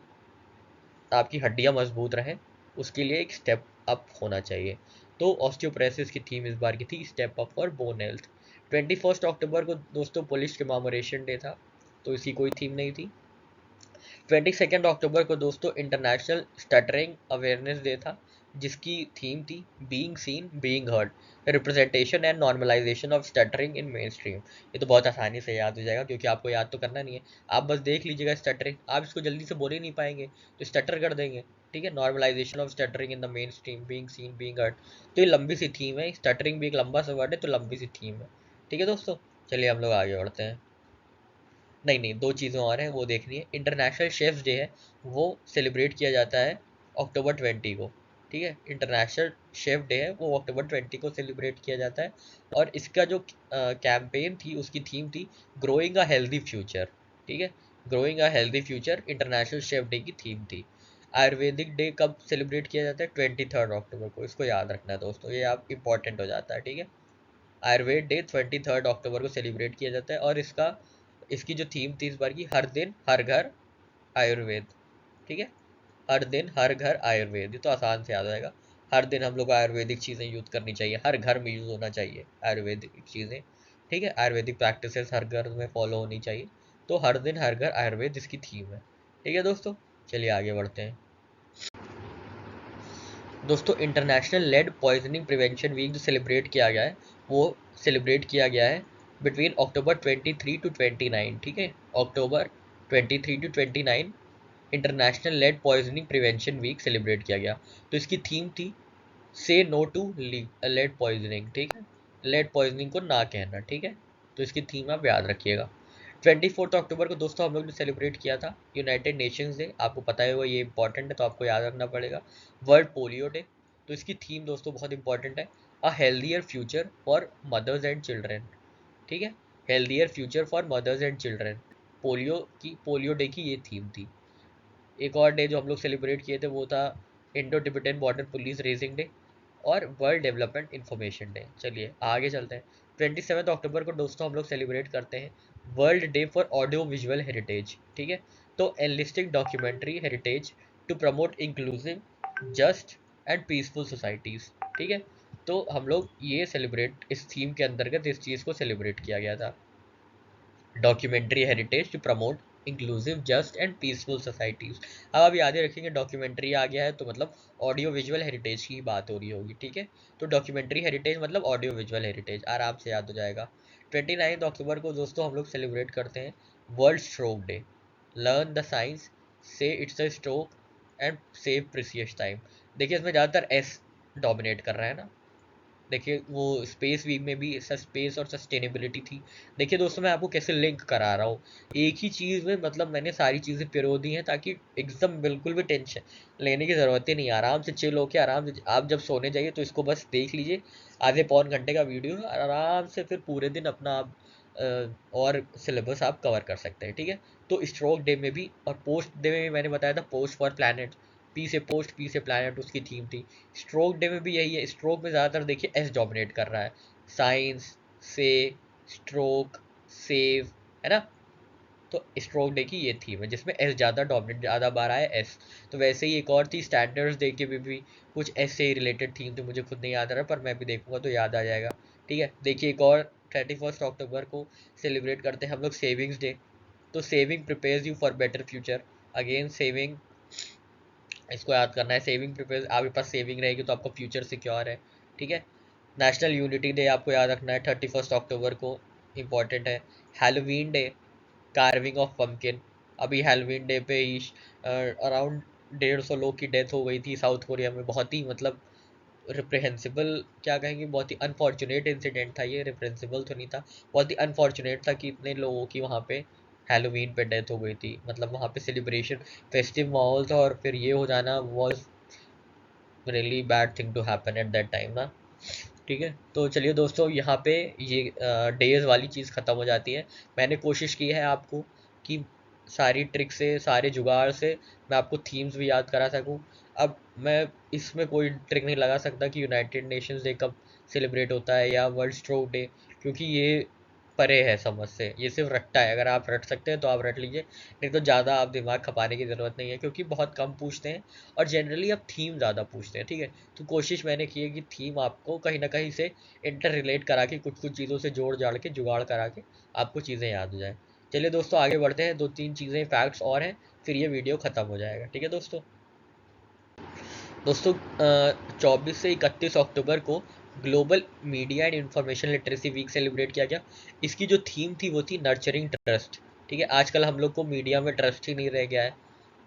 आपकी हड्डियां मजबूत रहें, उसके लिए एक स्टेप अप होना चाहिए। तो ऑस्टियोपोरोसिस की थीम इस बार की थी step up for bone health. 21 अक्टूबर को दोस्तों पुलिस कमेमोरेशन डे था, तो इसकी कोई थीम नहीं थी। 22 अक्टूबर को दोस्तों इंटरनेशनल स्टटरिंग अवेयरनेस डे था। जिसकी थीम थी being seen being heard, representation and normalisation of stuttering in mainstream. ये तो बहुत आसानी से याद हो जाएगा क्योंकि आपको याद तो करना नहीं है, आप बस देख लीजिएगा स्टटरिंग, आप इसको जल्दी से बोल ही नहीं पाएंगे तो स्टटर कर देंगे। ठीक है, normalisation of stuttering in the mainstream being seen being heard. तो ये लंबी सी थीम है, स्टटरिंग भी एक लंबा सा वर्ड है तो लंबी सी थीम है। ठीक है दोस्तों, चलिए हम लोग आगे बढ़ते हैं। नहीं नहीं, दो चीज़ें और हैं वो देखनी है। इंटरनेशनल शेफ्स डे है, वो सेलिब्रेट किया जाता है अक्टूबर 20 को। ठीक है, इंटरनेशनल शेफ डे है वो अक्टूबर 20 को सेलिब्रेट किया जाता है। और इसका जो कैंपेन थी उसकी थीम थी ग्रोइंग अ हेल्दी फ्यूचर। ठीक है, growing a healthy future international chef day की थीम थी। आयुर्वेदिक डे कब सेलिब्रेट किया जाता है? 23 अक्टूबर को। इसको याद रखना है दोस्तों, ये आप इंपॉर्टेंट हो जाता है। ठीक है, आयुर्वेद डे 23 अक्टूबर को सेलिब्रेट किया जाता है। और इसकी जो थीम थी इस बार की, हर दिन हर घर आयुर्वेद। ठीक है, हर दिन हर घर आयुर्वेद, ये तो आसान से याद आएगा। हर दिन हम लोग को आयुर्वेदिक चीज़ें यूज़ करनी चाहिए, हर घर में यूज़ होना चाहिए आयुर्वेदिक चीज़ें। ठीक है, आयुर्वेदिक प्रैक्टिसेस हर घर में फॉलो होनी चाहिए। तो हर दिन हर घर आयुर्वेद इसकी थीम है। ठीक है दोस्तों, चलिए आगे बढ़ते हैं। दोस्तों, international lead poisoning prevention week जो सेलिब्रेट किया गया है, वो सेलिब्रेट किया गया है बिटवीन अक्टूबर 23 to 29। ठीक है, October 23 to 29 international lead poisoning prevention week celebrate किया गया। तो इसकी थीम थी से नो टू लेड पॉइजनिंग। ठीक है, लेड पॉइजनिंग को ना कहना। ठीक है, तो इसकी थीम आप याद रखिएगा। 24 अक्टूबर को दोस्तों हम लोग ने सेलिब्रेट किया था यूनाइटेड नेशंस डे, आपको पता है वो ये इंपॉर्टेंट है तो आपको याद रखना पड़ेगा। वर्ल्ड पोलियो डे, तो इसकी थीम दोस्तों बहुत इंपॉर्टेंट है, अ healthier future for mothers and children. ठीक है, healthier future for mothers and children, polio day की ये थीम थी। एक और डे जो हम लोग सेलिब्रेट किए थे वो था Indo Tibetan border police racing day और वर्ल्ड डेवलपमेंट इंफॉर्मेशन डे। चलिए आगे चलते हैं। 27 अक्टूबर को दोस्तों हम लोग सेलिब्रेट करते हैं world day for audio visual heritage. ठीक है, तो enlisting documentary heritage to promote inclusive just and peaceful societies. ठीक है, तो हम लोग ये सेलिब्रेट इस थीम के अंतर्गत इस चीज़ को सेलिब्रेट किया गया था, documentary heritage to promote inclusive just and peaceful societies. अब आप याद ही रखेंगे डॉक्यूमेंट्री आ गया है तो मतलब ऑडियो विजुअल हेरिटेज की बात हो रही होगी। ठीक है, तो डॉक्यूमेंट्री हेरिटेज मतलब ऑडियो विजुअल हेरिटेज, आराम से याद हो जाएगा। 29 अक्टूबर को दोस्तों हम लोग सेलिब्रेट करते हैं world stroke day, learn the science say it's a stroke and save precious time. देखिए इसमें ज़्यादातर एस डोमिनेट कर रहा है ना। देखिए वो स्पेस वीक में भी स्पेस और सस्टेनेबिलिटी थी। देखिए दोस्तों मैं आपको कैसे लिंक करा रहा हूँ एक ही चीज़ में, मतलब मैंने सारी चीज़ें पिरो दी हैं ताकि एकदम बिल्कुल भी टेंशन लेने की ज़रूरत ही नहीं है। आराम से चिल होके आराम से आप जब सोने जाइए तो इसको बस देख लीजिए, आधे पौन घंटे का वीडियो, आराम से फिर पूरे दिन अपना आप और सिलेबस आप कवर कर सकते हैं। ठीक है, तो स्ट्रोक डे में भी और पोस्ट डे में भी मैंने बताया था पोस्ट फॉर प्लानट, पी से पोस्ट पी से प्लानट उसकी थीम थी। स्ट्रोक डे में भी यही है, स्ट्रोक में ज़्यादातर देखिए एस डोमिनेट कर रहा है, साइंस से स्ट्रोक सेव, है ना। तो स्ट्रोक डे की ये थीम है जिसमें एस ज़्यादा डोमिनेट, ज़्यादा बार आया एस। तो वैसे ही एक और थी स्टैंडर्ड्स डे के भी कुछ एस से ही रिलेटेड थीम थी, मुझे खुद नहीं याद आ रहा पर मैं भी देखूंगा तो याद आ जाएगा। ठीक है, देखिए एक और 31 अक्टूबर को सेलिब्रेट करते हैं हम लोग सेविंग्स डे। तो saving prepares you for better future, again saving, इसको याद करना है। सेविंग प्रिपेयर, आपके पास सेविंग रहेगी तो आपका फ्यूचर सिक्योर है। ठीक है, नेशनल यूनिटी डे आपको याद रखना है 31 अक्टूबर को, इम्पॉर्टेंट है। Halloween day, carving of pumpkin, अभी हैलोवीन डे पे ही अराउंड 150 लोग की डेथ हो गई थी साउथ कोरिया में। बहुत ही मतलब रिप्रेहेंसिबल, क्या कहेंगे, बहुत ही अनफॉर्चुनेट इंसिडेंट था ये, रिप्रेहेंसिबल तो नहीं था, बहुत ही अनफॉर्चुनेट था कि इतने लोगों की वहाँ पे हैलोवीन पे डेथ हो गई थी। मतलब वहाँ पे सेलिब्रेशन फेस्टिव माहौल था और फिर ये हो जाना was really bad thing to happen at that time ना। ठीक है, तो चलिए दोस्तों यहाँ पे ये डेज वाली चीज़ ख़त्म हो जाती है। मैंने कोशिश की है आपको कि सारी ट्रिक से सारे जुगाड़ से मैं आपको थीम्स भी याद करा सकूँ। अब मैं इसमें कोई ट्रिक नहीं लगा सकता कि यूनाइटेड नेशंस डे कब सेलिब्रेट होता है या वर्ल्ड स्ट्रोक डे, क्योंकि ये परे है समझ से, ये सिर्फ रट्टा है। अगर आप रट सकते हैं तो आप रट लीजिए, नहीं तो ज़्यादा आप दिमाग खपाने की ज़रूरत नहीं है क्योंकि बहुत कम पूछते हैं और जनरली अब थीम ज़्यादा पूछते हैं। ठीक है, तो कोशिश मैंने की है कि थीम आपको कहीं ना कहीं से इंटर रिलेट करा के कुछ कुछ चीज़ों से जोड़ जाड़ के जुगाड़ करा के आपको चीज़ें याद हो जाए। चलिए दोस्तों आगे बढ़ते हैं, दो तीन चीज़ें फैक्ट्स और हैं फिर ये वीडियो ख़त्म हो जाएगा। ठीक है दोस्तों, दोस्तों 24 से 31 अक्टूबर को global media and information literacy week celebrate किया गया। इसकी जो थीम थी वो थी नर्चरिंग ट्रस्ट। ठीक है, आजकल हम लोग को मीडिया में ट्रस्ट ही नहीं रह गया है,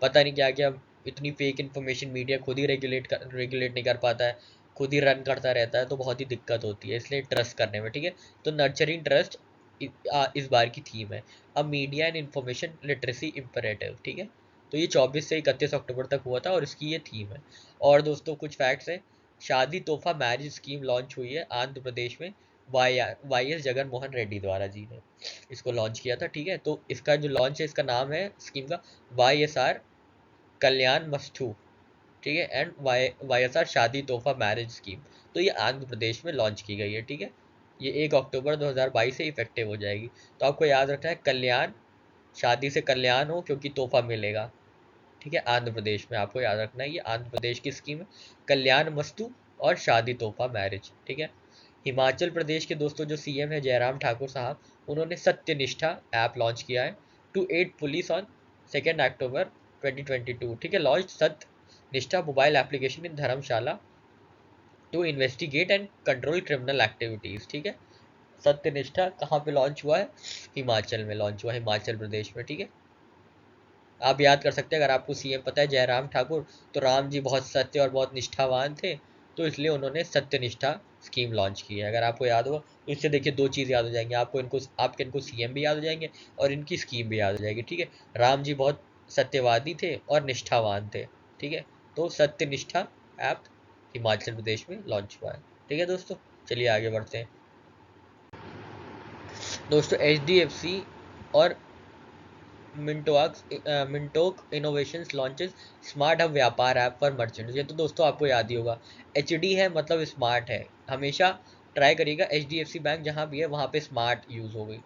पता नहीं क्या क्या इतनी फेक इन्फॉर्मेशन मीडिया खुद ही रेगुलेट नहीं कर पाता है, खुद ही रन करता रहता है, तो बहुत ही दिक्कत होती है इसलिए ट्रस्ट करने में। ठीक है, तो नर्चरिंग ट्रस्ट इस बार की थीम है। अब media and information literacy imperative. ठीक है, तो ये 24 से 31 अक्टूबर तक हुआ था और इसकी ये थीम है। और दोस्तों कुछ फैक्ट्स हैं। शादी तोहफा मैरिज स्कीम लॉन्च हुई है आंध्र प्रदेश में, वाई एस जगन मोहन रेड्डी द्वारा जी ने इसको लॉन्च किया था। ठीक है, तो इसका जो लॉन्च है, इसका नाम है स्कीम का YSR कल्याण मस्थू। ठीक है, एंड YSR शादी तोहफा मैरिज स्कीम। तो ये आंध्र प्रदेश में लॉन्च की गई है। ठीक है, ये 1 अक्टूबर 2022 से इफेक्टिव हो जाएगी। तो आपको याद रखना है, कल्याण, शादी से कल्याण हो क्योंकि तोहफा मिलेगा। ठीक है, आंध्र प्रदेश में आपको याद रखना है, ये आंध्र प्रदेश की स्कीम है, कल्याण मस्तु और शादी तोहफा मैरिज। ठीक है, हिमाचल प्रदेश के दोस्तों जो CM है जयराम ठाकुर साहब, उन्होंने सत्यनिष्ठा ऐप लॉन्च किया है to aid police on 2 October 2022। ठीक है, launch Satyanishtha mobile application in Dharamshala to investigate and control criminal activities. ठीक है, सत्यनिष्ठा कहाँ पे लॉन्च हुआ है? हिमाचल में लॉन्च हुआ है, हिमाचल प्रदेश में। ठीक है, आप याद कर सकते हैं, अगर आपको CM पता है जयराम ठाकुर, तो राम जी बहुत सत्य और बहुत निष्ठावान थे, तो इसलिए उन्होंने सत्यनिष्ठा स्कीम लॉन्च की है। अगर आपको याद हो तो इससे देखिए दो चीज़ याद हो जाएंगी आपको, इनको CM भी याद हो जाएंगे और इनकी स्कीम भी याद हो जाएगी। ठीक है, राम जी बहुत सत्यवादी थे और निष्ठावान थे। ठीक है, तो सत्यनिष्ठा ऐप हिमाचल प्रदेश में लॉन्च हुआ है। ठीक है दोस्तों, चलिए आगे बढ़ते हैं। दोस्तों HDFC और मिंटोक इनोवेशंस लॉन्चेस स्मार्ट हब व्यापार ऐप फॉर मर्चेंट्स। ये तो दोस्तों आपको याद ही होगा, HD है मतलब स्मार्ट है। हमेशा ट्राई करिएगा HDFC बैंक जहाँ भी है वहाँ पे स्मार्ट यूज़ हो गई,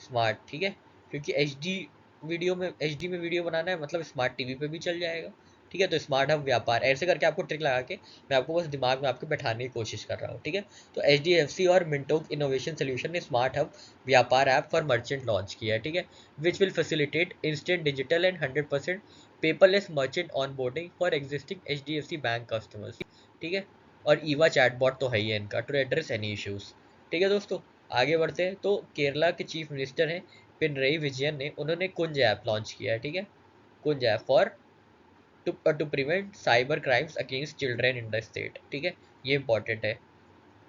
स्मार्ट। ठीक है, क्योंकि HD में वीडियो बनाना है मतलब स्मार्ट TV पे भी चल जाएगा। ठीक है, तो स्मार्ट हब व्यापार ऐसे करके आपको ट्रिक लगा के मैं आपको बस दिमाग में आपके बैठाने की कोशिश कर रहा हूँ। ठीक है, तो HDFC और मिंटोक इनोवेशन सोल्यूशन ने स्मार्ट हब व्यापार ऐप फॉर मर्चेंट लॉन्च किया है। ठीक है, which will facilitate instant digital and 100% paperless merchant onboarding for existing HDFC bank customers। ठीक है, और ईवा चैटबॉट तो है ही है इनका टू एड्रेस एनी इश्यूज। ठीक है दोस्तों, आगे बढ़ते हैं। तो केरला के चीफ मिनिस्टर हैं पिनरई विजयन ने, उन्होंने कुंज ऐप लॉन्च किया है। ठीक है, Kunj app for to prevent cyber crimes against children in the state. ठीक है, ये इंपॉर्टेंट है,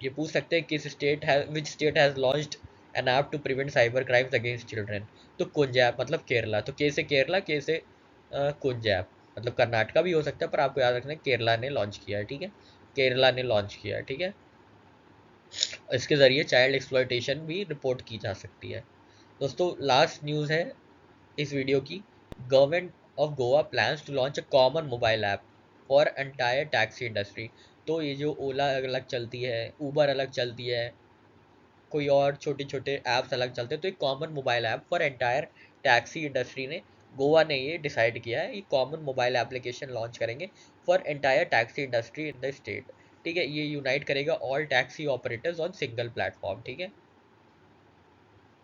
ये पूछ सकते हैं किस स्टेट है, which state has launched an app to prevent cyber crimes against children. तो कुंज ऐप मतलब केरला, तो के से केरला, के से कुंज ऐप मतलब कर्नाटका भी हो सकता है, पर आपको याद रखना है केरला ने लॉन्च किया है। ठीक है, केरला ने लॉन्च किया है। ठीक है, इसके जरिए चाइल्ड एक्सप्लॉयटेशन भी रिपोर्ट की जा सकती है। दोस्तों लास्ट न्यूज़ है इस वीडियो की, government of Goa plans to launch a common mobile app for entire taxi industry. तो ये जो ओला अलग चलती है, उबर अलग चलती है, कोई और छोटे छोटे ऐप्स अलग चलते हैं, तो एक common mobile app for entire taxi industry ने, गोवा ने ये डिसाइड किया है, ये कॉमन मोबाइल एप्लीकेशन लॉन्च करेंगे for entire taxi industry in the state. ठीक है, ये यूनाइट करेगा all taxi operators on single platform. ठीक है,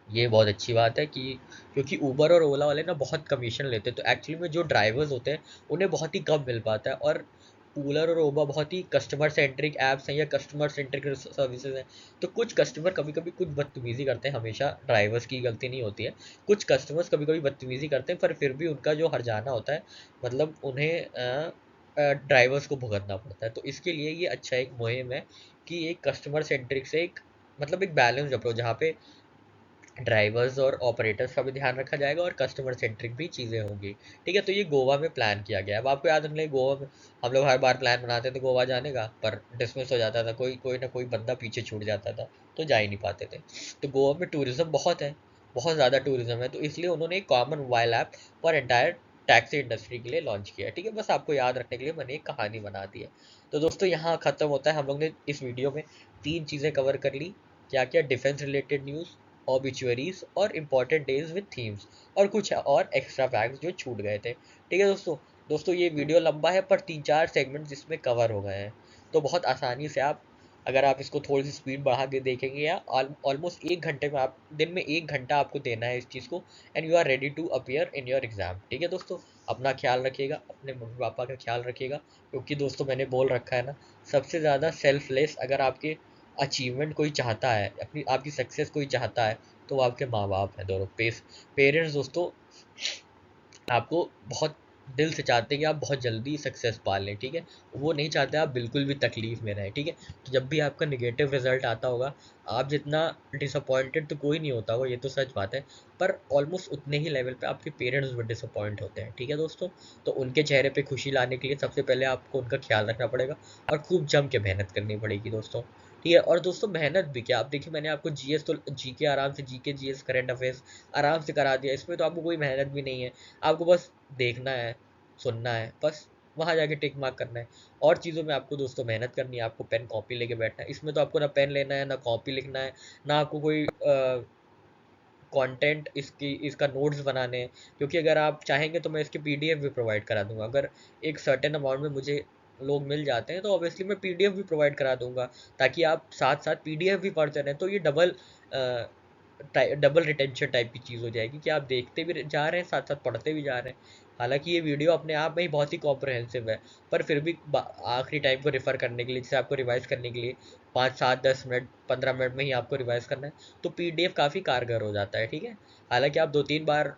ये बहुत अच्छी बात है कि क्योंकि उबर और ओला वाले ना बहुत कमीशन लेते हैं, तो एक्चुअली में जो ड्राइवर्स होते हैं उन्हें बहुत ही कम मिल पाता है। और उबर और ओबा बहुत ही कस्टमर सेंट्रिक ऐप्स हैं या कस्टमर सेंट्रिक सर्विसेज हैं, तो कुछ कस्टमर कभी कभी कुछ बदतमीज़ी करते हैं, हमेशा ड्राइवर्स की गलती नहीं होती है। कुछ कस्टमर्स कभी कभी बदतमीज़ी करते हैं, पर फिर भी उनका जो हर्जाना होता है मतलब उन्हें ड्राइवर्स को भुगतना पड़ता है। तो इसके लिए ये अच्छा एक मुहिम है कि एक कस्टमर सेंट्रिक से एक मतलब एक बैलेंस अप्रोच, जहाँ पे ड्राइवर्स और ऑपरेटर्स का भी ध्यान रखा जाएगा और कस्टमर सेंट्रिक भी चीज़ें होंगी। ठीक है, तो ये गोवा में प्लान किया गया है। अब आपको याद रखना है, गोवा में हम लोग हर बार प्लान बनाते थे गोवा जाने का, पर डिसमिस हो जाता था, कोई कोई ना कोई बंदा पीछे छूट जाता था, तो जा ही नहीं पाते थे। तो गोवा में टूरिज्म बहुत है, बहुत ज़्यादा टूरिज्म है, तो इसलिए उन्होंने एक common mobile app for entire taxi industry के लिए लॉन्च किया है। ठीक है, बस आपको याद रखने के लिए मैंने एक कहानी बना दी है। तो दोस्तों यहाँ ख़त्म होता है, हम लोग ने इस वीडियो में 3 चीज़ें कवर कर ली। क्या क्या? डिफेंस रिलेटेड न्यूज़, ऑबिचुअरीज और इम्पॉर्टेंट डेज विद थीम्स, और कुछ और एक्स्ट्रा फैक्ट्स जो छूट गए थे। ठीक है दोस्तों, दोस्तों ये वीडियो लंबा है पर 3-4 सेगमेंट जिसमें कवर हो गए हैं, तो बहुत आसानी से आप अगर आप इसको थोड़ी सी स्पीड बढ़ा के देखेंगे, या ऑलमोस्ट 1 घंटे में, आप दिन में 1 घंटा आपको देना है इस चीज़ को, and you are ready to appear in your exam. ठीक है दोस्तों, अपना ख्याल रखिएगा, अपने मम्मी पापा का ख्याल रखिएगा, क्योंकि दोस्तों मैंने बोल रखा है ना, सबसे ज़्यादा सेल्फलेस अगर आपके अचीवमेंट कोई चाहता है, अपनी आपकी सक्सेस कोई चाहता है, तो वो आपके माँ बाप हैं दोनों। पेरेंट्स दोस्तों आपको बहुत दिल से चाहते हैं कि आप बहुत जल्दी सक्सेस पा लें। ठीक है, वो नहीं चाहते आप बिल्कुल भी तकलीफ में रहें। ठीक है, तो जब भी आपका निगेटिव रिजल्ट आता होगा, आप जितना डिसअपॉइंटेड तो कोई नहीं होता होगा, ये तो सच बात है, पर ऑलमोस्ट उतने ही लेवल पे आपके पेरेंट्स भी डिसअपॉइंट होते हैं। ठीक है दोस्तों, तो उनके चेहरे पे खुशी लाने के लिए सबसे पहले आपको उनका ख्याल रखना पड़ेगा, और खूब जम के मेहनत करनी पड़ेगी दोस्तों। ठीक है, और दोस्तों मेहनत भी क्या, आप देखिए मैंने आपको जीएस तो जीके आराम से, जीके जीएस करंट अफेयर्स आराम से करा दिया, इसमें तो आपको कोई मेहनत भी नहीं है। आपको बस देखना है, सुनना है, बस वहाँ जाके टिक मार्क करना है। और चीज़ों में आपको दोस्तों मेहनत करनी है, आपको पेन कॉपी लेके बैठना है। इसमें तो आपको ना पेन लेना है, ना कॉपी लिखना है, ना आपको कोई कंटेंट इसका नोट्स बनाने हैं, क्योंकि अगर आप चाहेंगे तो मैं इसके पीडीएफ भी प्रोवाइड करा दूंगा। अगर एक सर्टेन अमाउंट में मुझे लोग मिल जाते हैं, तो ऑब्वियसली मैं पीडीएफ भी प्रोवाइड करा दूंगा, ताकि आप साथ साथ पीडीएफ भी पढ़ते रहें। तो ये डबल रिटेंशन टाइप की चीज़ हो जाएगी, कि आप देखते भी जा रहे हैं, साथ साथ पढ़ते भी जा रहे हैं। हालांकि ये वीडियो अपने आप में ही बहुत ही कॉम्प्रहेंसिव है, पर फिर भी आखिरी टाइम को रिफ़र करने के लिए, जैसे आपको रिवाइज करने के लिए 5 7 10 मिनट 15 मिनट में ही आपको रिवाइज करना है, तो पीडीएफ काफ़ी कारगर हो जाता है। ठीक है, हालांकि आप 2 3 बार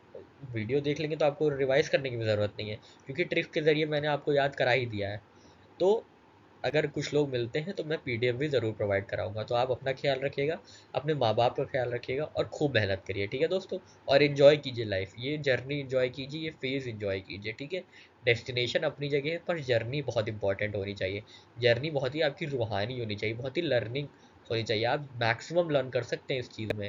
वीडियो देख लेंगे तो आपको रिवाइज करने की भी ज़रूरत नहीं है, क्योंकि ट्रिक के ज़रिए मैंने आपको याद करा ही दिया है। तो अगर कुछ लोग मिलते हैं तो मैं पीडीएफ भी ज़रूर प्रोवाइड कराऊंगा। तो आप अपना ख्याल रखिएगा, अपने माँ बाप का ख्याल रखिएगा, और खूब मेहनत करिए। ठीक है दोस्तों, और इन्जॉय कीजिए लाइफ, ये जर्नी इन्जॉय कीजिए, ये फेज़ इन्जॉय कीजिए। ठीक है, डेस्टिनेशन अपनी जगह है, पर जर्नी बहुत इंपॉर्टेंट होनी चाहिए। जर्नी बहुत ही आपकी रूहानी होनी चाहिए, बहुत ही लर्निंग होनी चाहिए। आप मैक्सिमम लर्न कर सकते हैं इस चीज़ में।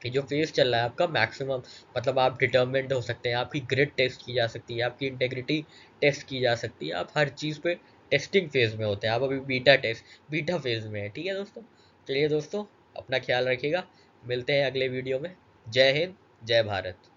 ये जो फेज़ चल रहा है आपका मैक्सिमम, मतलब आप डिटर्मिन्ड हो सकते हैं, आपकी ग्रिट टेस्ट की जा सकती है, आपकी इंटेग्रिटी टेस्ट की जा सकती है। आप हर चीज़ पे टेस्टिंग फेज़ में होते हैं, आप अभी बीटा फेज़ में है। ठीक है दोस्तों, चलिए दोस्तों, अपना ख्याल रखिएगा, मिलते हैं अगले वीडियो में। जय हिंद, जय भारत।